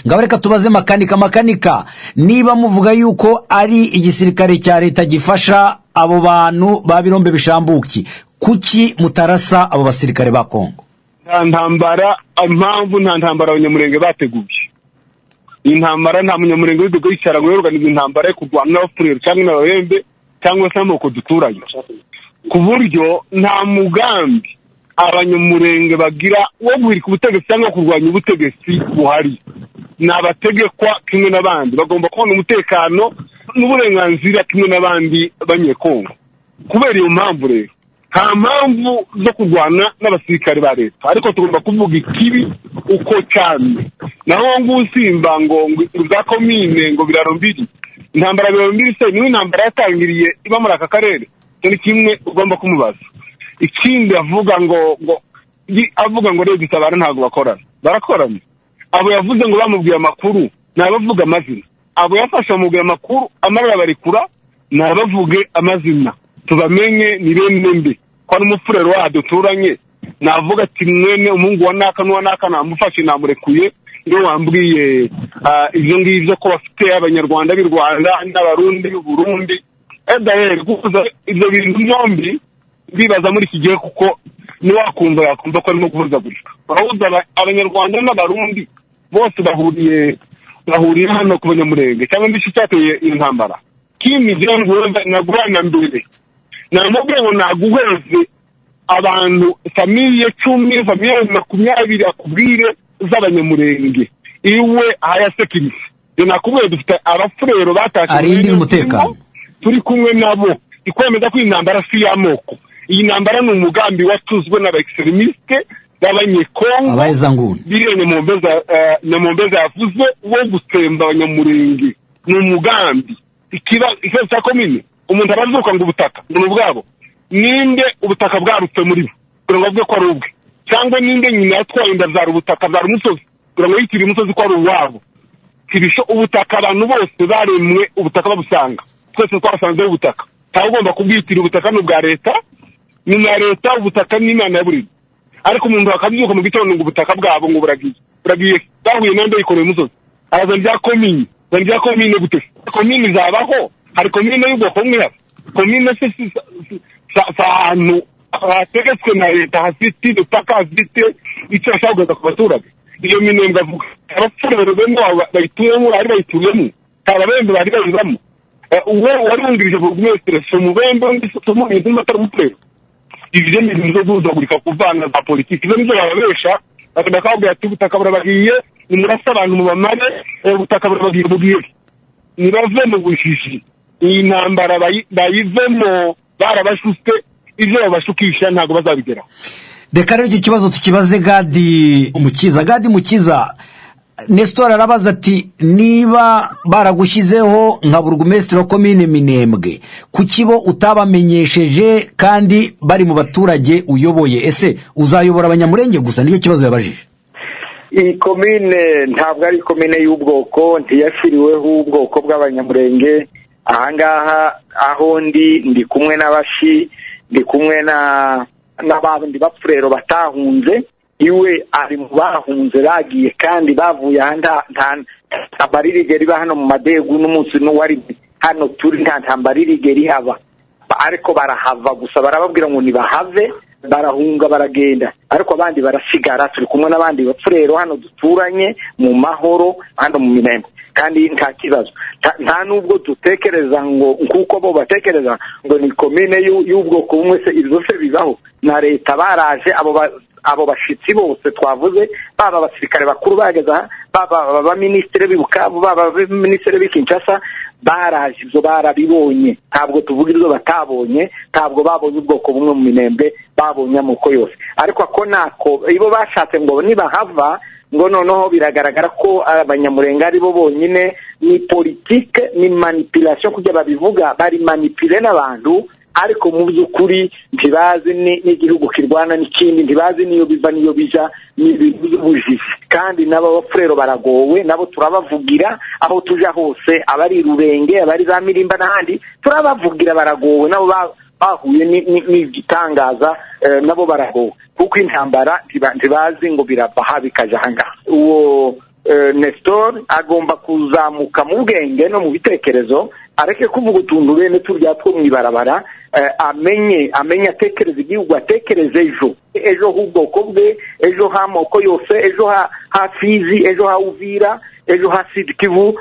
Ngaho reka tubaze makanika, niba muvuga yuko ari igisirikare cya leta gifasha abo bantu ba Birombe Bishambuki, kuki mutarasa abo basirikare ba Kongo? Nta ntambara abanyamurenge bateguye. Intambara nta munyamurenge w'ibigo yicara ngo yorganize intambara yo kurwana n'abafurero cyangwa n'ababembe cyangwa se amoko duturanye, ku buryo nta mugambi abanyamurenge bagira wo guhirika ubutegetsi cyangwa kurwanya ubutegetsi buhari. Ni abategekwa kimwe n'abandi, bagomba kubona umutekano n'uburenganzira kimwe n'abandi banyekongo. Kubera iyo mpamvu rero nta mpamvu zo kurwana n'abasirikare ba leta, ariko tugomba kuvuga ikibi uko cyane. Naho ngusimba ngo za komine ngo Birarombiri, intambara Birarombiri se niwe intambara yatangiriye iba muri aka karere, ni kimwe ugomba kumubaza. Ikindi avuga ngo rero Gitabara ntago barakorana. Abo yavuze ngo bamubwiye amakuru nabavuga amazina, abo yafashe amubwiye amakuru amarira barikura nabavuge amazina tubamenye ni bene mbe. Kwa n'umufurero wa duturanye navuga ati mwene umuhungu wa naka namufashe namurekuye, iyo wambwiye ibyo ngibyo ko bafite abanyarwanda b'i Rwanda n'abarundi b'u Burundi. Gukuza ibyo bintu byombi bibaza muri iki gihe, kuko niwakumva yakumva ko arimo kuvuzagurika. Abahuza abanyarwanda n'abarundi bose bahuriye hano ku banyamurenge, cyangwa ndishyi cyateye intambara kimije ngo nagurana mbere namubwira ngo naguheze abantu famiye 10 famiye 20 akubwire z'abanyamurenge iwe ayasekirisi. Nakubwira dufite abafurero batashye arindi umutekano turi kumwe nabo, ikwemeza ko intambara si y'amoko. Iyi ntambara ni umugambi watuzwe n'aba-extremiste b'abanyekongo abayezanguni birene Nyamombeza yavuze wo gutsemba abanyamurenge. Ni umugambi ikibazo cya komine. Umuntu arazuka ngo ubutaka ni ubwabo, ninde ubutaka bwarutse muri bo kugira ngo avuge ko ari ubwe, cyangwa ninde nyina yatwaye inda zari ubutaka bwari umusozi kugira ngo yitire umusozi ko ari uwabo. Kibisho ubutaka abantu bose baremwe ubutaka babusanga, twese twasanze ubutaka. Ntawe ugomba kubwitira ubutaka n'ubwa leta, nyuma ya leta ubutaka n'Imana ya buri. Ariko umuntu akabyuka mu gitondo ngo ubutaka bwabo ngo buragiye bahuye nande yikoreye umusozi araza bya komine gute? Komine zabaho, hari komine y'ubwoko bumwe, komine se ahantu hategetswe na leta, hafite ubutaka, hafite icyo ashaka ku baturage. Iyo minembwe avuga abafurero bemwe bayituyemo, bari bayituyemo, ababembe bari bayibamo. Uwo wari wungirije burugumestre so mubembe ndi so mu bintu matara umufurero. Ibyo ni ibintu byo kuzagurika kuvanga za politiki. Ibyo nibyo babesha bakabwira ati ubutaka burabagiye, nimurasa abantu mu bamare, ubutaka burabagiye bugiye. Nibave mu bushishi. Iyi ntambara bayivemo barabashutse, ibyo babashukisha ntago bazabigeraho. Reka rero icyo kibazo tukibaze Gadi Mukiza. Nestor arabaza ati niba baragushyizeho nka burugumestre wa komine Minembwe, kukibo utabamenyesheje kandi bari mu baturage uyoboye? Ese uzayobora abanyamurenge gusa? Nicyo kibazo yabajije. Iyi komine ntabwo ari komine y'ubwoko, ntiyashyiriweho ubwoko bw'abanyamurenge. Ahangaha aho ndi kumwe n'abashi, ndi kumwe n'abandi bapfurero batahunze. Iwe ari mu bahunze bagiye kandi bavuye nta tambaririge riba hano mu madegu n'umunsi n'uwari hano turi nta tambaririge rihaba. ariko barahava gusa barababwira ngo nibahave barahunga baragenda ariko abandi barasigara turi kumwe n'abandi bapfurero hano duturanye mu mahoro hano mu Minembwe kandi nta kibazo nta nubwo dutekereza ngo nkuko bo batekereza ngo ni komine y'ubwoko bumwe se izo se bibaho na leta baraje abo bashitsi bose twavuze baba abasirikare bakuru bageza baba abaministre b'Ibukavu baba abaministre b'Kinshasa baraje ibyo barabibonye ntabwo tuvuga ibyo batabonye ntabwo babonye ubwoko bumwe mu Minembwe babonye amoko yose ariko ako nako ibo bashatse ngo nibahava ngo noneho biragaragara ko abanyamurenge ari bo bonyine ni politique ni manipulation kujya babivuga bari manipule n'abantu ariko mu by'ukuri ntibazi n'igihugu kirwana n'ikindi ntibazi niyo biva niyo bija n'ibujiji kandi nabo bapfurero baragowe nabo turabavugira aho tuja hose abari Rurenge abari za Mirimba n'ahandi turabavugira baragowe nabo bahuye n'igitangaza nabo baragowe kuko intambara ntibazi ngo birava bikaja hanga uwo Nestor agomba kuzamuka mu bwenge no mu bitekerezo areke kuvuga utuntu bene turya two mwibarabara amenye atekereza igihugu atekereza ejo hubwoko bwe ejo hamoko yose ejo ha Fizi ejo ha Uvira ejo ha Sud Kivu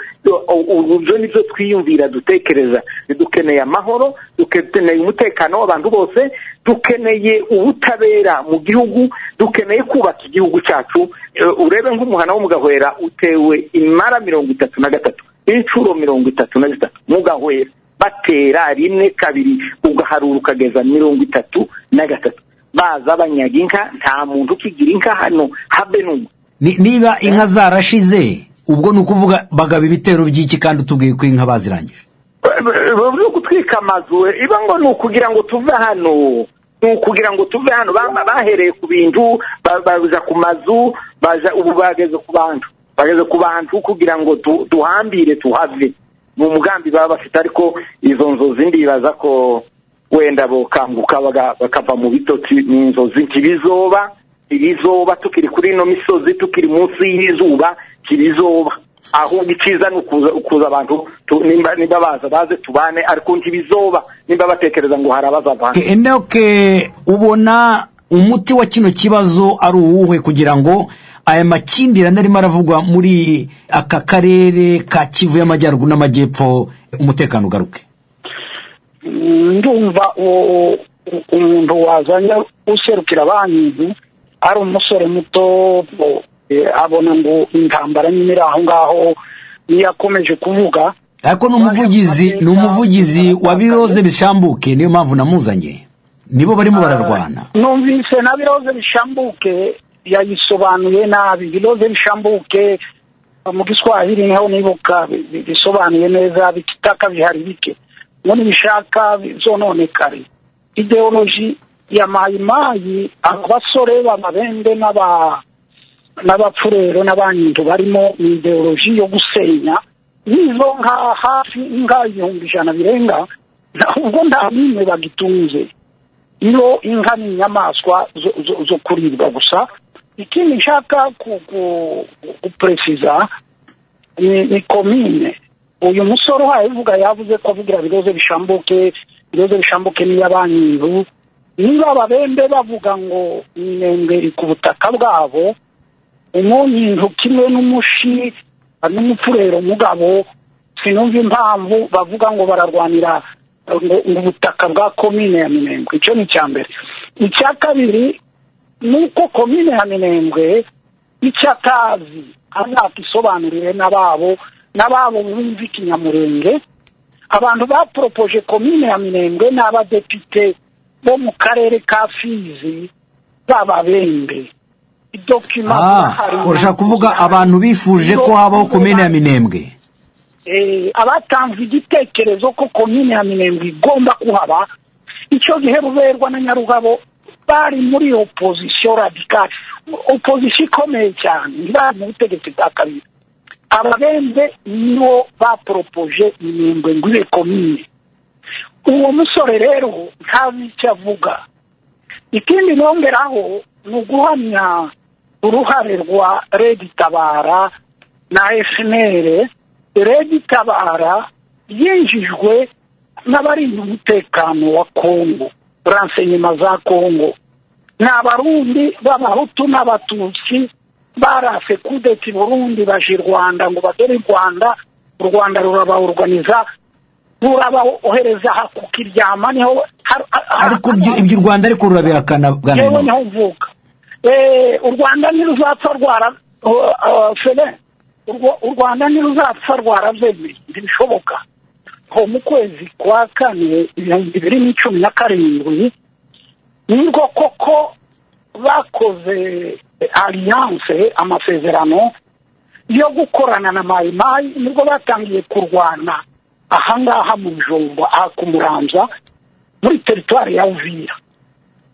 uzo nivyo twiyumvira dutekereza dukeneye amahoro dukeneye umutekano w'abantu bose dukeneye ubutabera mu gihugu dukeneye kubaka igihugu cyacu urebe nk'umuhana wo mugahwera utewe imara 33 incuro 33 mugahwera batera rimwe kabiri ugaharura ukageza 33 baza abanyaga inka nta muntu ukigira inka hano habe n'umwe niba inka zarashize ubwo nukuvuga bagaba ibitero by'iki kandi utubwiye ko inka bazirangije byo gutwika amazu iba ngo nukugira ngo tuve hano bahereye ku bintu baza ku mazu baza ubu bageze ku bantu kugira ngo duhambire tuhave mu mugambi baba bafite ariko izo nzozi ndibaza ko wenda bokanguka bakava mu bitotsi n'inzozi kirizoba tukiri kuri no misozi tukiri munsi y'izuba kirizoba aho ikiza nukuza abantu nimba baze tubane ariko ntibizoba nimba batekereza ngo harabazavana Enoke ubona umuti wa kino kibazo ari uwuhe kugira ngo aya makimbirane arimo aravugwa muri aka karere ka Kivu y'Amajyaruguru n'Amajyepfo umutekano ugaruke ndumva umuntu wazanye userukira abantu ari umusore muto abona ngo intambara nyine aho ngaho niyakomeje kuvuga ariko n'umuvugizi wa Biroze Bishambuke niyo mpamvu namuzanye nibo barimo bararwana numvise na Biroze Bishambuke yayisobanuye nabi Biroze Bishambuke mu Giswahili niho nibuka bisobanuye neza bitaka bihari bike none bishaka zononekare ideology ya mayimayi abasore b'amabende n'abapfurero n'abanyintu barimo ideology yo gusenya nizo nka hafi inka 100 birenga ubwo nta nimwe bagitunze iyo inka ni inyamaswa zo kuribwa gusa ikindi nshaka kupresiza ni komine uyu musoro havuga yavuze ko avugira Biroze Bishambuke ni y'abanyintu niba ababembe bavuga ngo Minembwe ku butaka bwabo umuntu kimwe n'umushi n'umupfurero mugabo sinumva impamvu bavuga ngo bararwanira ngo ubutaka bwa komine ya Minembwe icyo ni cyambere icya kabiri nuko komine ya Minembwe icyatazi azakisobanurire n'ababo bumva ikinyamurenge abantu bapropoje komine ya Minembwe n'abadepite bo mu karere ka Fizi bababembe urashaka kuvuga abantu bifuje ko habaho komine ya Minembwe abatanze igitekerezo ko komine ya Minembwe igomba kuhaba icyo gihe Ruberwa na Nyarugabo bari muri opposition radicale opposition ikomeye cyane bari mu butegetsi bwa kabiri ababembe nibo bapropoje Minembwe ngo ibe komine uwo musore rero ntazi icyo avuga ikindi nongeraho ni uguhamya uruhare rwa Redi Tabara na FNL Redi Tabara yinjijwe n'abarinda umutekano wa Kongo, renseignement za Kongo, n'abarundi b'abahutu n'abatutsi barase kudeta i Burundi baje Rwanda ngo bagere Rwanda, u Rwanda rurabaorganiza rurabaohereza hakukiryama niho ariko ibyo Rwanda ariko rurabihakana bwana yewe niho mvuga u Rwanda niruzapfa rwara fele u Rwanda niruzapfa rwaravyemeye ntibishoboka ho mu kwezi kwa kane 2017 nibwo koko bakoze alliance amasezerano yo gukorana na Mayimayi, nibwo batangiye kurwana ahangaha mu Bijombo akumuranza muri territoire ya Uvira.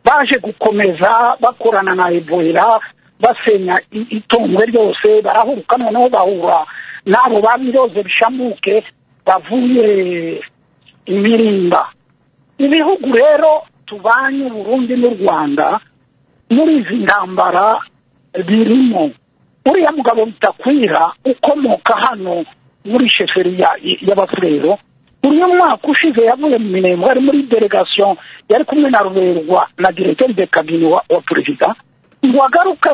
Baje gukomeza bakorana na Ebola basenya itongo ryose, barahuruka noneho bahura nabo babiroze bishamuke bavuye imirimba. Ibihugu rero tubanye Burundi n'u Rwanda muri izi ntambara birimo. Uriya mugabo Bitakwira ukomoka hano muri sheferiya y'Abafurero, uriya mwaka ushize yavuye mu Minembwe ari muri delegation yari kumwe na Ruberwa na directeur de cabinet wa president, ngo agaruka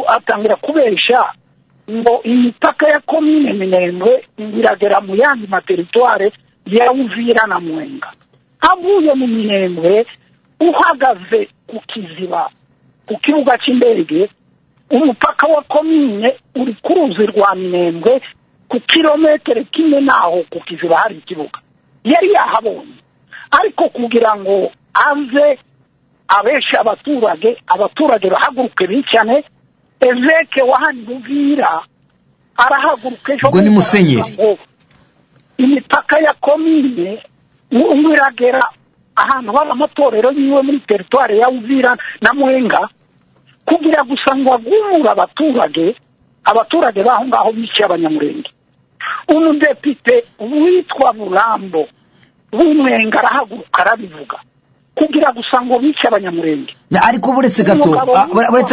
atangira kubesha ngo imipaka ya commune Minembwe iragera mu yandi materitoire ya Uvira na Mwenga. Avuye mu Minembwe uhagaze ku kiziba ku kibuga cy'indege, umupaka wa commune uri ku ruzi rwa Minembwe ku kilometero kimwe naho ku kiziba hari ikibuga yari yahabonye. Ariko kugira ngo aze abesha abaturage bahaguruke bicane, Eveke wa hano Uvira arahaguruka ejo ngo ni Musenyeri imipaka ya commune iragera ahantu hari amatorero yiwe muri territoire ya Uvira na Mwenga, kugira gusa ngo agumura abaturage baho ngaho biciye abanyamurenge. Umudepite witwa Burambo w'Umwenga arahaguruka arabivuga kugira gusa ngo biciye abanyamurenge. Ariko buretse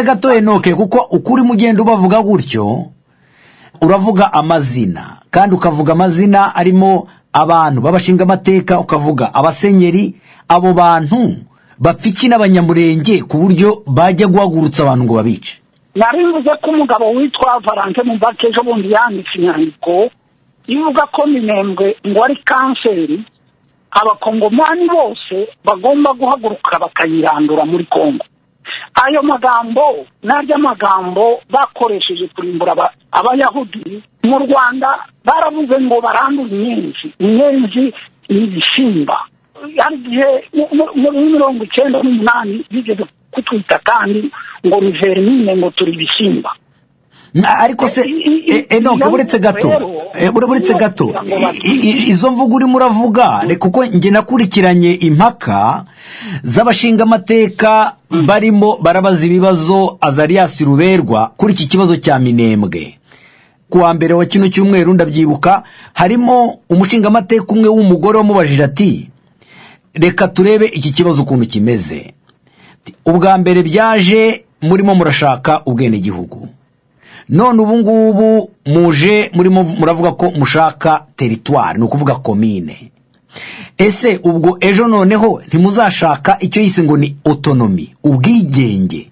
gato Enoke, kuko ukuri mugenda ubavuga gutyo uravuga amazina, kandi ukavuga amazina arimo abantu babashinga amateka, ukavuga abasenyeri, abo bantu bapfiki n'abanyamurenge ku buryo bajya guhagurutsa abantu ngo babice. Narivuze ko umugabo witwa Valente Mubake ejo bundi yanditse inyandiko ivuga ko Minembwe ngo ari kanseri, abakongomani bose bagomba guhaguruka bakayirandura muri Kongo. Ayo magambo naryo magambo bakoresheje kurimbura abayahudi mu Rwanda, baravuze ngo barandura inyenzi n'ibishimba. Hari igihe muri 1998 bigeze kutwita kandi ngo ni vermine, ngo turi ibishimba. Ariko se Enoke buretse gato izo mvugo uri muravuga, kuko nge nakurikiranye impaka z'abashinga amateka barimo barabaza ibibazo Azarias Ruberwa kuri iki kibazo cya Minembwe. Kuwa mbere wa kino cyumweru ndabyibuka harimo umushinga amateka umwe w'umugore wamubajije ati reka turebe iki kibazo ukuntu kimeze. Ubwa mbere byaje murimo murashaka ubwene gihugu, none ubu ngubu muje murimo muravuga ko mushaka territoire, no kuvuga commune. Ese ubwo ejo noneho ntimuzashaka icyo yise ngo ni autonomy, ubwigenge?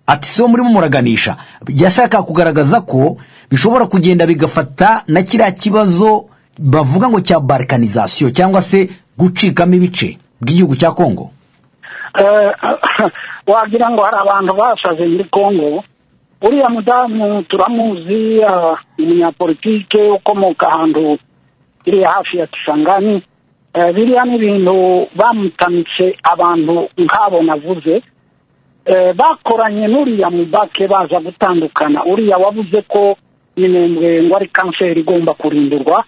Ati so murimo muraganisha, yashaka kugaragaza ko bishobora kugenda bigafata na kiriya kibazo bavuga ngo cya balkanisation cyangwa se gucikamo ibice bw'igihugu cya Kongo. Wagira ngo hari abantu basaze muri Kongo. Uriya mudamu turamuzi, umunyapolitike ukomoka ahantu iri hafi ya Kisangani. Biriya n'ibintu bamutamitse abantu nk'abo navuze, bakoranye n'uriya Mubake baza gutandukana. Uriya wavuze ko Minembwe ngo ari kanseri igomba kurindurwa,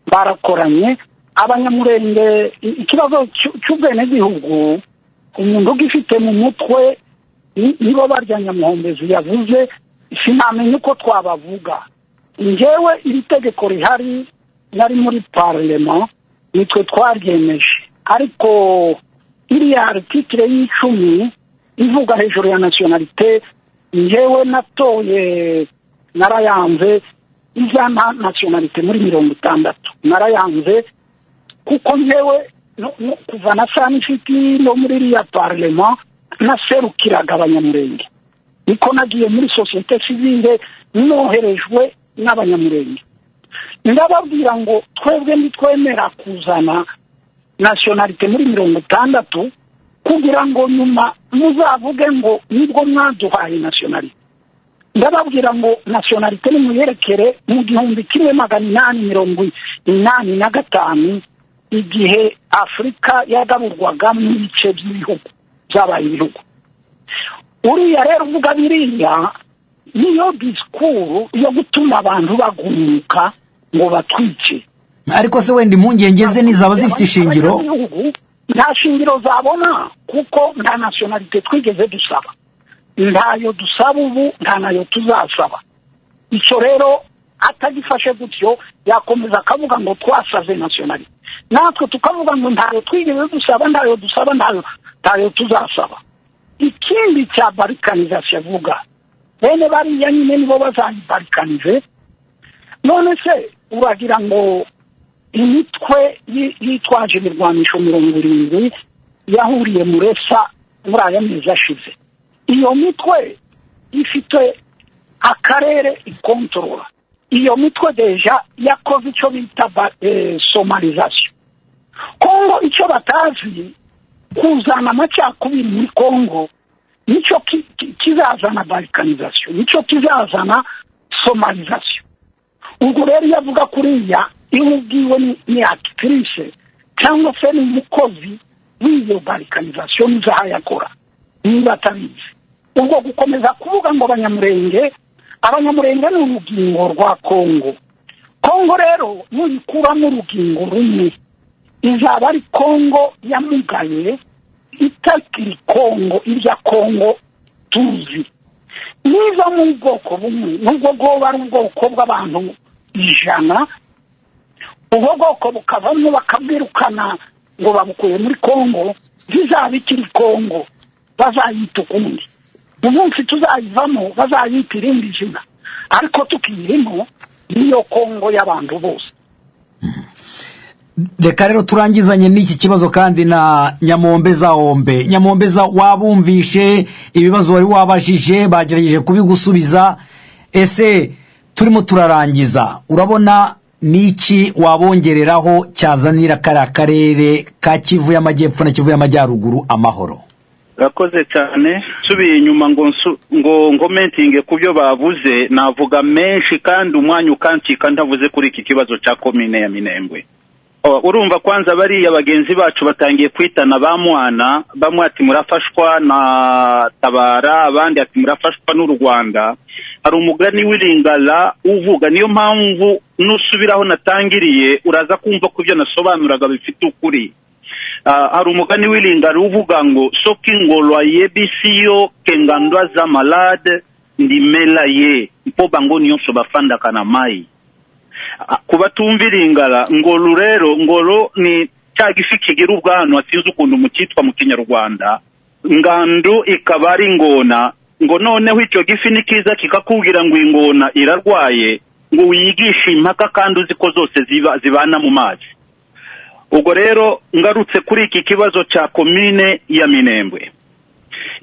barakoranye. Abanyamurenge ikibazo cy'ubwene gihugu umuntu ugifite mu mutwe nibo barya Nyamuhombezi yavuze, sinamenye uko twabavuga. Njyewe iri tegeko rihari nari muri parlement nitwe twaryemeje, ariko iriya article y'10 ivuga hejuru ya nationalité njyewe natoye narayanze ijana nationalité muri 60 narayanze, kuko njyewe kuva na sanifiti no muri iriya parlement naserukiraga abanyamurenge, niko nagiye muri sosiyete sivile noherejwe n'abanyamurenge. Ndababwira ngo twebwe ntitwemera kuzana nationalite muri 60 kugira ngo nyuma muzavuge ngo nibwo mwaduhaye nationalite. Ndababwira ngo nationalite ni muyerekere mu 1885 igihe Afrika yagaburwaga mu bice by'ibihugu byabaye ibihugu. Uriya rero uvuga biriya niyo disikuru yo gutuma abantu bagumuka ngo batwice. Ariko se wenda impungenge ze nizaba zifite ishingiro? Nta shingiro zabona kuko nta nationalite twigeze dusaba, ntayo dusaba ubu, nta nayo tuzasaba. Icyo rero atagifashe gutyo yakomeza akavuga ngo twasaze nationalite, natwe tukavuga ngo ntayo twigeze dusaba, ntayo dusaba, ntayo tuzasaba. Ikindi cya balkanization avuga, bene bariya nyine nibo bazayibalkanize. None se uragira ngo imitwe yitwaje imirwanisho 70 yahuriye muresa muri aya mezi ashize, iyo mitwe ifite akarere ikontorora. Iyo mitwe deja yakoze icyo bita somalization. Kongo icyo batazi kuzana amacakubiri muri Kongo nicyo kizazana balkanization, nicyo kizazana somalization. Ubwo rero yavuga kuriya iwubwiwe ni actrice cyangwa se ni umukozi w'iyo balkanization izahayakora niba atabizi. Ubwo gukomeza kuvuga ngo abanyamurenge ni urugingo rwa Kongo. Kongo rero nuyikuramo urugingo rumwe izaba ari Kongo yamugaye, itakiri Kongo irya Kongo tuzi. Niza mu bwoko bumwe nubwo bwoba ari ubwoko bw'abantu 100, ubwo bwoko bukavamo bakabwirukana ngo babukuye muri Kongo, bizabikiri Kongo bazayita ukundi. Umunsi tuzayivamo bazayita irindi zina, ariko tukirimo niyo Kongo y'abantu bose. Reka rero turangizanye n'iki kibazo kandi na Nyamombeza Ombe. Nyamombeza, wabumvishe ibibazo wari wabajije, bagerageje kubigusubiza. Ese turimo turarangiza, urabona niki wabongereraho cyazanira kara karere ka Kivu y'Amajyepfo na Kivu y'Amajyaruguru amahoro? Rakoze cyane. Subiye inyuma ngo commenting ku byo bavuze, navuga menshi kandi umwanya ukancika ndavuze kuri iki kibazo cya commune ya Minembwe. Urumva kwanza bari abagenzi bacu batangiye kwitana bamwana, bamwe ati murafashwa na Tabara, abandi ati murafashwa n'u Rwanda. Hari umugani w'Iringala uvuga, niyo mpamvu nusubiraho natangiriye uraza kumva ko ibyo nasobanuraga bifite ukuri. Hari umugani w'Iringala uvuga ngo soki ngolwa yebisiyo kengandwa za malade ndimela ye mpoba ngo nyonso bafanda kana mai. Kuba tumvira Ingala ngolo rero, ngolo ni cyagifi kigira ubwanwa sinzi ukuntu mukitwa mu Kinyarwanda, ngando ikabari ngona, ngo noneho icyo gifi nikiza kikakubwira ngo ingona irarwaye, ngo wiyigishe impaka kandi uzi ko zose zibana mu mazi. Ubwo rero ngarutse kuri iki kibazo cya commune ya Minembwe,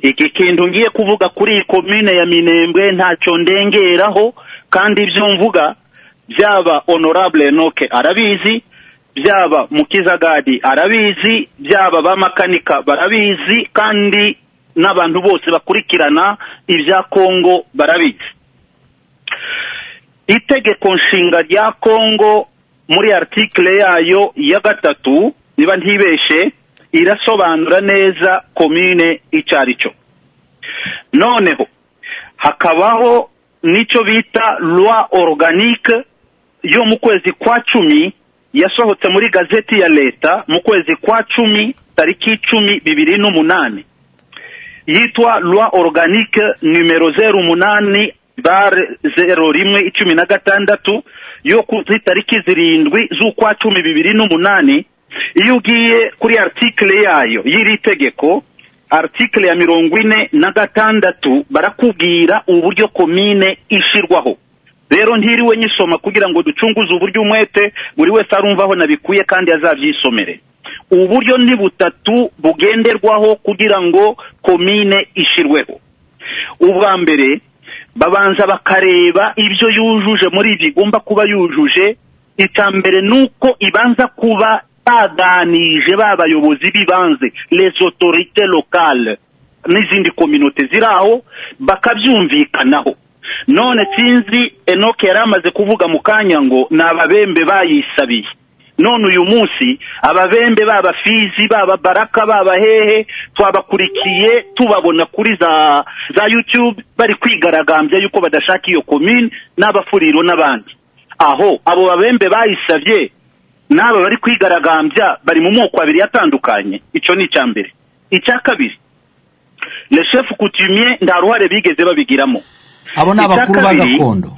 iki kintu ngiye kuvuga kuri commune ya Minembwe ntacyo ndengeraho, kandi ibyo mvuga byaba honorable Enoke arabizi, byaba Mukizagadi arabizi, byaba bamakanika barabizi, kandi n'abantu bose bakurikirana ibya Kongo barabizi. Itegeko nshinga rya Kongo muri article yayo ya 3 niba ntibeshe irasobanura neza commune icyarico. Noneho hakabaho nico bita loi organique yo mu kwezi kwa 10 yasohotse muri gazeti ya leta mu kwezi kwa 10 tariki 10/2008, yitwa loi organique numero 08/01/16 yo ku tariki 7 z'ukwa 10/2008. Iyo ugiye kuri article yayo y'iri tegeko, article ya 46 barakubwira uburyo commune ishirwaho. Rero ntiriwe nyisoma kugira ngo ducunguze uburyo umwete buri wese arumvaho nabikuye kandi azabyisomere. uburyo ni butatu bugenderwaho kugira ngo komine ishirweho. Ubwa mbere babanza bakareba ibyo yujuje muri ibi igomba kuba yujuje. Itambere nuko ibanza kuba baganije babayobozi bibanze, les autorités locales n'izindi communauté ziraho bakabyumvikanaho. None sinzi Enoke yaramaze kuvuga mu kanya ngo nababembe bayisabiye. None uyu munsi ababembe baba Fizi baba Baraka baba hehe twabakurikiye tubabona kuri za YouTube bari kwigaragambya yuko badashaka iyo commune n'abafuriro n'abandi. Aho abo babembe bayisabye n'aba bari kwigaragambya bari mu moko abiri yatandukanye. Ico ni cyambere. Icya kabiri, le chef coutumier nda ruhare bigeze babigiramo. Abo n'abakuru ba gakondo.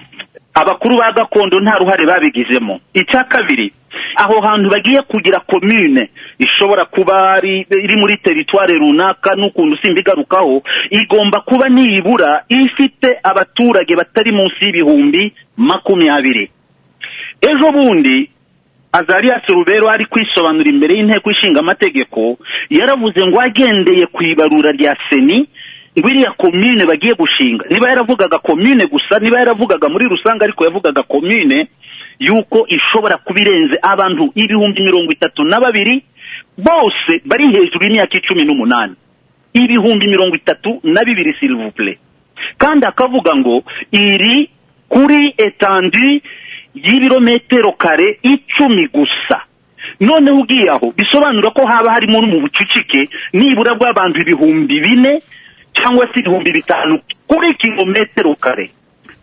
Abakuru ba gakondo nta ruhare babigizemo. Icya kabiri, aho hantu bagiye kugira commune ishobora kuba iri muri territoire runaka n'ukuntu simbigarukaho, igomba kuba nibura ifite abaturage batari munsi y'ibihumbi 20. Ejo bundi Azarias Rubero ari kwisobanura imbere y'inteko ishinga amategeko yaravuze ngo agendeye kwibarura rya Seni ngwiriya commune bagiye gushinga. Niba yaravugaga commune gusa, niba yaravugaga muri rusanga, ariko yavugaga commune yuko ishobora kubirenze abantu 32,000 bose bari hejuru y'imyaka 18. 32,000 s'il vous plaît. Kandi akavuga ngo iri kuri etendue y'ibirometero kare 10 gusa. None ugiye aho bisobanura ko haba harimo mu bucicike nibura bw'abantu 4,000 cyangwa se 5,000 kuri kilometero kare.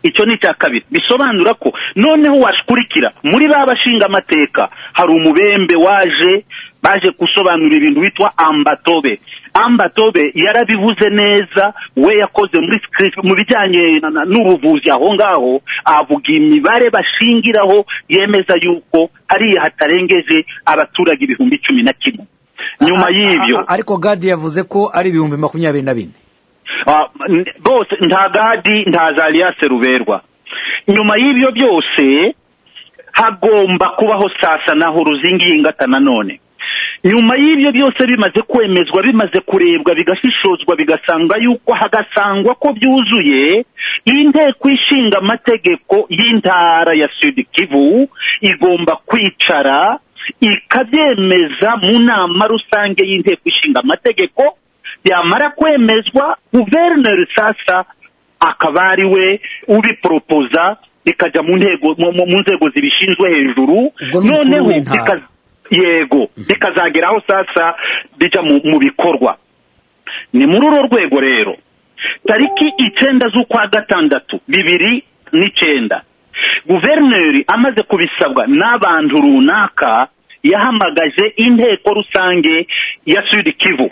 Icyo ni cya kabiri. Bisobanura ko noneho washikurikira muri babashinga amateka hari umubembe baje gusobanura ibintu bitwa Ambatobe. Ambatobe yarabivuze neza, we yakoze mu bijyanye n'ubuvuzi aho ngaho, avuga imibare bashingiraho yemeza yuko hari hatarengeje abaturage 11,000. Nyuma y'ibyo ariko Gadi yavuze ko ari 24,000. Bose nta Gadi nta Zalias Ruberwa. Nyuma y'ibyo byose hagomba kubaho sasa naho ruzinginga nanone. Nyuma y'ibyo byose bimaze kwemezwa, bimaze kurebwa, bigashishozwa, bigasanga yuko hagasangwa ko byuzuye, inteko ishinga amategeko y'intara ya Sud Kivu igomba kwicara ikabyemeza mu nama rusange y'inteko ishinga amategeko. Yamara kwemezwa, guverineri sasa akaba ari we ubipropoza bikajya mu nzego zibishinzwe hejuru. Noneho bikazageraho sasa bija mu bikorwa. Ni muri uru rwego rero tariki 9 z'ukwa gatandatu 2009 guverineri amaze kubisabwa n'abantu runaka yahamagaje inteko rusange ya Sud Kivu.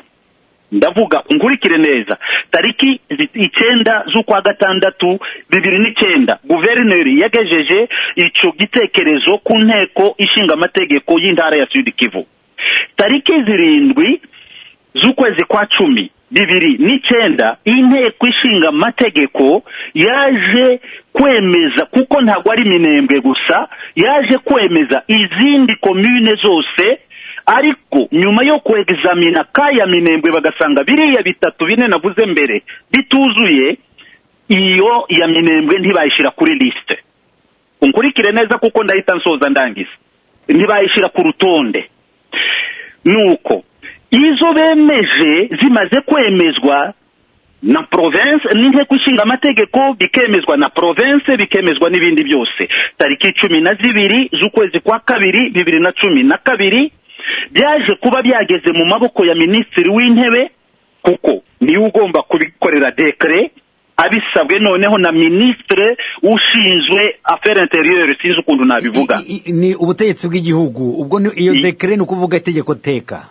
Ndavuga ngurikire neza, tariki 9 z'ukwa gatandatu 2009 guverineri yagejeje ico gitekerezo ku nteko ishinga amategeko y'intara ya Sud Kivu. Tariki 7 z'ukwezi kwa 10 2009 inteko ishinga amategeko yaje kwemeza, kuko ntabwo ari Minembwe gusa, yaje kwemeza izindi commune zose. Ariko nyuma yo kuexamina kaya Minembwe bagasanga biriya 3-4 navuze mbere bituzuye, iyo ya Minembwe ntibayishira kuri liste. Unkurikire neza kuko ndahita nsoza ndangiza. Ntibayishira ku rutonde. Nuko izo bemeje zimaze kwemezwa na province, n'inteko ishinga amategeko bikemezwa na province, bikemezwa n'ibindi byose. Tariki 12 z'ukwezi kwa 2 2012 byaje kuba byageze mu maboko ya minisitiri w'intebe, kuko niwe ugomba kubikorera decret abisabwe noneho na ministre ushinzwe affaires intérieures. Sinzi ukuntu nabivuga, ni ubutegetsi bw'igihugu. Ubwo iyo decret ni ukuvuga itegeko teka.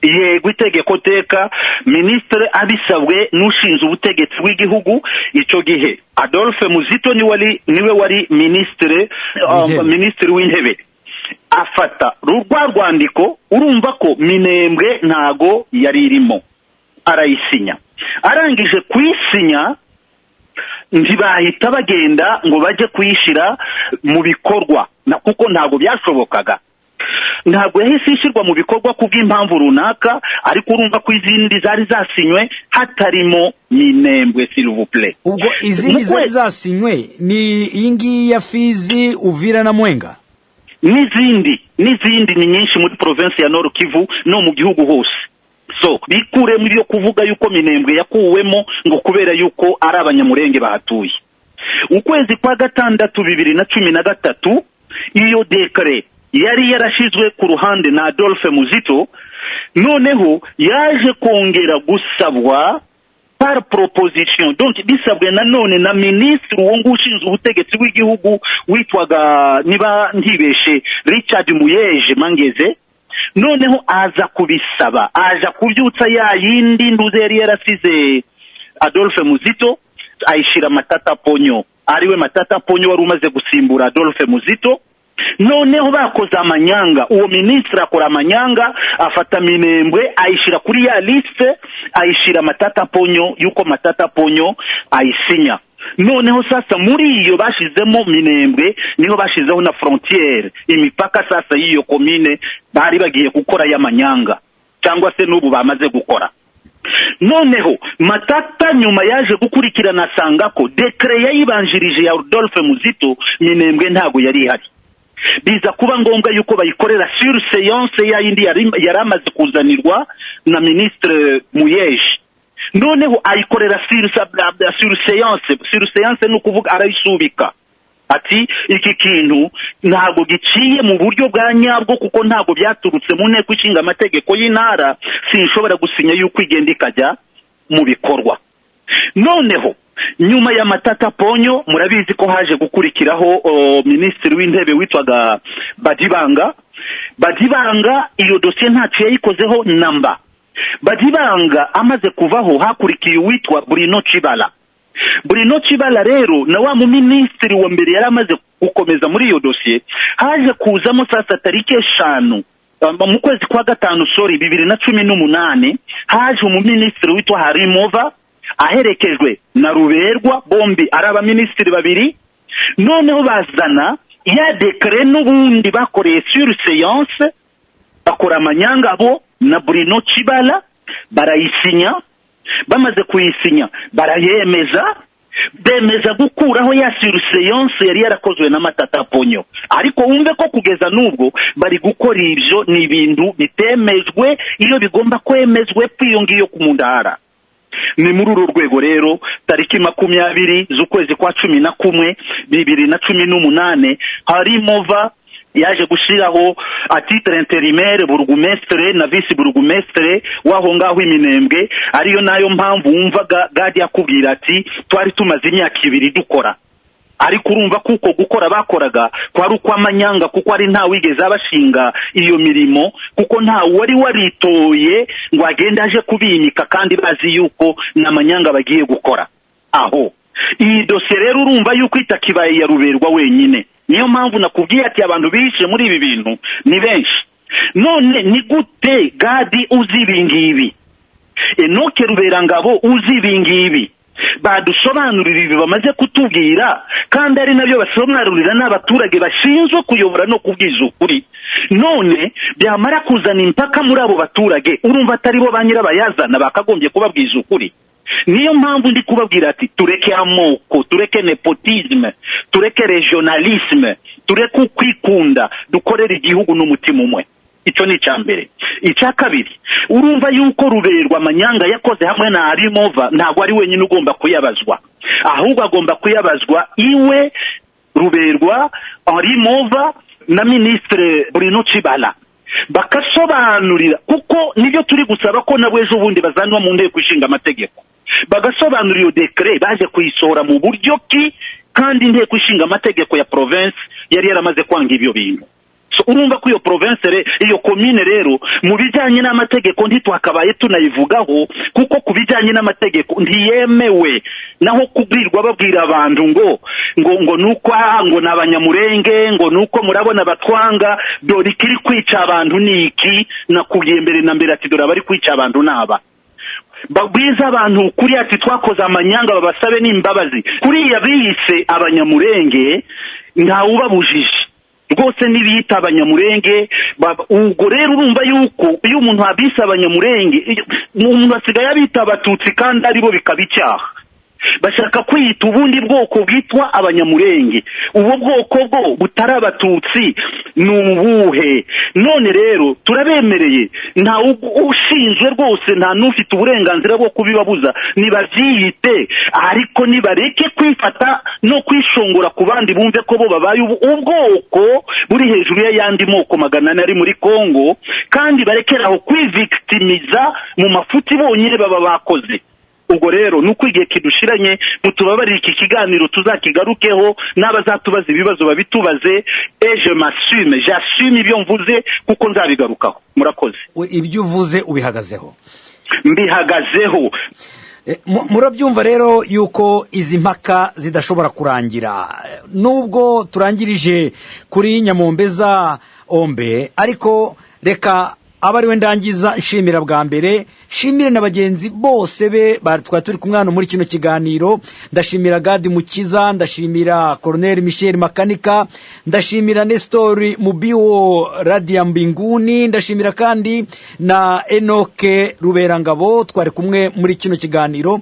Yego, itegeko teka. Ministre abisabwe n'ushinzwe ubutegetsi bw'igihugu. Icyo gihe Adolphe Muzito niwe wari ministre w'intebe. Afata rwa rwandiko, urumva ko Minembwe ntago yari irimo, arayisinya. Arangije kuyisinya ntibahita bagenda ngo baje kuyishira mu bikorwa, kuko ntago byashobokaga. ntabwo yahise ishyirwa mu bikorwa kubw'impamvu runaka, ariko urumva ko izindi zari zasinywe hatarimo Minembwe, s'il vous plaît. ubwo izindi zari zasinywe ni iyi ngiyi ya Fizi, Uvira na Mwenga? n'izindi ni nyinshi muri province ya Nord Kivu no mu gihugu hose. So bikure muri yo kuvuga yuko Minembwe yakuwemo ngo kubera yuko ari abanyamurenge bahatuye. Ukwezi kwa gatandatu 2013 iyo dekre yari yarashizwe ku ruhande na Adolphe Muzito, noneho yaje kongera gusabwa par proposition, donc bisabwe nanone na ministre wongo ushinzwe ubutegetsi bw'igihugu witwaga niba ntibeshe Richard Muyeje Mangeze. Noneho aza kubisaba, aja kubyutsa ya yindi nduze yari yarasize Adolphe Muzito, ayishira Matata Ponyo, ariwe Matata Ponyo wari umaze gusimbura Adolphe Muzito. Noneho bakoza amanyanga, uwo ministre akora amanyanga, afata Minembwe ayishira kuri ya liste, ayishira Matata Ponyo, yuko Matata Ponyo ayisinya. Noneho sasa muri iyo bashizemo Minembwe, niho bashizeho na frontiere, imipaka sasa y'iyo commune bari bagiye gukora y'amanyanga, cyangwa se n'ubu bamaze gukora. Noneho Matata nyuma yaje gukurikirana asanga ko dekre yayibanjirije ya Adolphe Muzito Minembwe ntago yari ihari. Biza kuba ngombwa yuko bayikorera sur séance ya yindi yari amaze kuzanirwa na ministre Muyeje. Noneho ayikorera sur séance no kuvuga arayisubika ati iki kintu ntago giciye mu buryo bwa nyabwo, kuko ntago byaturutse mu nteko ishinga amategeko y'intara, sinshobora gusinya yuko igenda ikajya mu bikorwa. Noneho nyuma ya Matata Ponyo murabizi ko haje gukurikiraho ministre w'intebe witwaga Badibanga. Iyo dossier ntacyo yayikozeho namba. Badibanga amaze kuvaho hakurikiye witwa Bruno Chibala rero na wa mu ministri wa mbere yari amaze gukomeza muri iyo dossier, haje kuzamo sasa tariki 5 mu kwezi kwa gatanu 2018 haje mu ministri witwa Harimova aherekejwe na Ruberwa, bombi araba ministri babiri. Noneho bazana ya dekre n'ubundi bakoreye sur séance, bakora amanyanga bo na Bruno Chibala, barayisinya. Bamaze kuyisinya barayemeza, bemeza gukuraho ya sur séance yari yarakozwe na Matata Ponyo. Ariko wumve ko kugeza nubwo bari gukora ibyo ni ibintu bitemejwe, iyo bigomba kwemezwe kwiyongiyo ku mundara. Ni muri uru rwego rero tariki 20 z'ukwezi kwa 11 2018 Harimova yaje gushiraho a titre intérimaire burugumestre na vice burugumestre waho ngaho Minembwe. Ariyo nayo mpamvu wumvaga Gadi yakubwira ati twari tumaze imyaka 2 dukora, ariko urumva kuko gukora bakoraga kwari ukwamanyanga, kuko ari nta wigeze abashinga iyo mirimo, kuko nta wari waritoye ngo agenda aje kubimika kandi bazi yuko namanyanga bagiye gukora. Aho iyi dossier rero urumva yuko itakibaye ya Ruberwa wenyine. Niyo mpamvu nakubwiye ati abantu bishe muri ibi bintu ni benshi. None ni gute Gadi uzi ibingibi, Enoke Ruberangabo uzi ibingibi, badusobanurira ibi bamaze kutubwira, kandi ari nabyo basobanurira n'abaturage bashinzwe kuyobora no kubwiza ukuri. None byamara kuzana impaka muri abo baturage, urumva atari bo banyirabayazana bakagombye kubabwiza ukuri. Niyo mpamvu ndi kubabwira ati tureke amoko, tureke nepotisme, tureke regionalisme, tureke kwikunda, dukorera igihugu n'umutima umwe. Icyo ni cyambere. Icya kabiri, urumva yuko Ruberwa amanyanga yakoze hamwe na Harimova ntabwo ari wenyine ugomba kuyabazwa, ahubwo agomba kuyabazwa iwe Ruberwa, Harimova na ministre Bruno Chibala, bakasobanurira, kuko nibyo turi gusaba ko nabo ejo bundi bazanwa mu nteko ishinga amategeko, bagasobanurira iyo dekre baje kuyisohora mu buryo ki, kandi inteko ishinga amategeko ya province yari yaramaze kwanga ibyo bintu. So urumva ko iyo province iyo commune rero mu bijyanye n'amategeko ntitwakabaye tunayivugaho, kuko kubijyanye n'amategeko ntiyemewe, naho kubwirwa babwira abantu ngo nuko ngo nabanyamurenge, ngo nuko murabona batwanga, dore ikiri kwica abantu niki, nakubwiye mbere na mbere ati dore abari kwica abantu naba bagwiza abantu kuri ati twakoze amanyanga, babasabe n'imbabazi. Kuri yabiyise abanyamurenge nta ubabujije, rwose n'ibiyita abanyamurenge. Ubwo rero urumva yuko iyo umuntu abise abanyamurenge, umuntu asigaye abita abatutsi kandi aribo bikaba icyaha. Bashaka kwiyita ubundi bwoko bwitwa abanyamurenge. Ubu bwoko bwo butari abatutsi ni ubuhe? None rero turabemereye, nta ushinzwe rwose, nta n'ufite uburenganzira bwo kubibabuza. Nibavyiyite, ariko nibareke kwifata no kwishongora ku bandi, bumve ko bo babaye ubwoko buri hejuru y'ayandi moko 400 ari muri Kongo, kandi barekeraho kwivictimiza mu mafuti bonyine baba bakoze. Ubwo rero nuko igihe kidushiranye, mutubabarira iki kiganiro tuzakigarukeho, n'abazatubaza ibibazo babitubaze. J'assume ibyo mvuze kuko nzabigarukaho. Murakoze. Ibyo uvuze ubihagazeho? Mbihagazeho. Murabyumva rero yuko izi mpaka zidashobora kurangira, nubwo turangirije kuri Nyamumbeza Ombe, ariko reka abari wendangiza nshimira bwa mbere, shimire na bagenzi bose be twari turi kumwe hano muri kino kiganiro. Ndashimira Gadi Mukiza, ndashimira Colonel Michel Makanika, ndashimira Nestor Mubiwo Radia Mbinguni, ndashimira kandi na Enoke Ruberangabo twari kumwe muri kino kiganiro.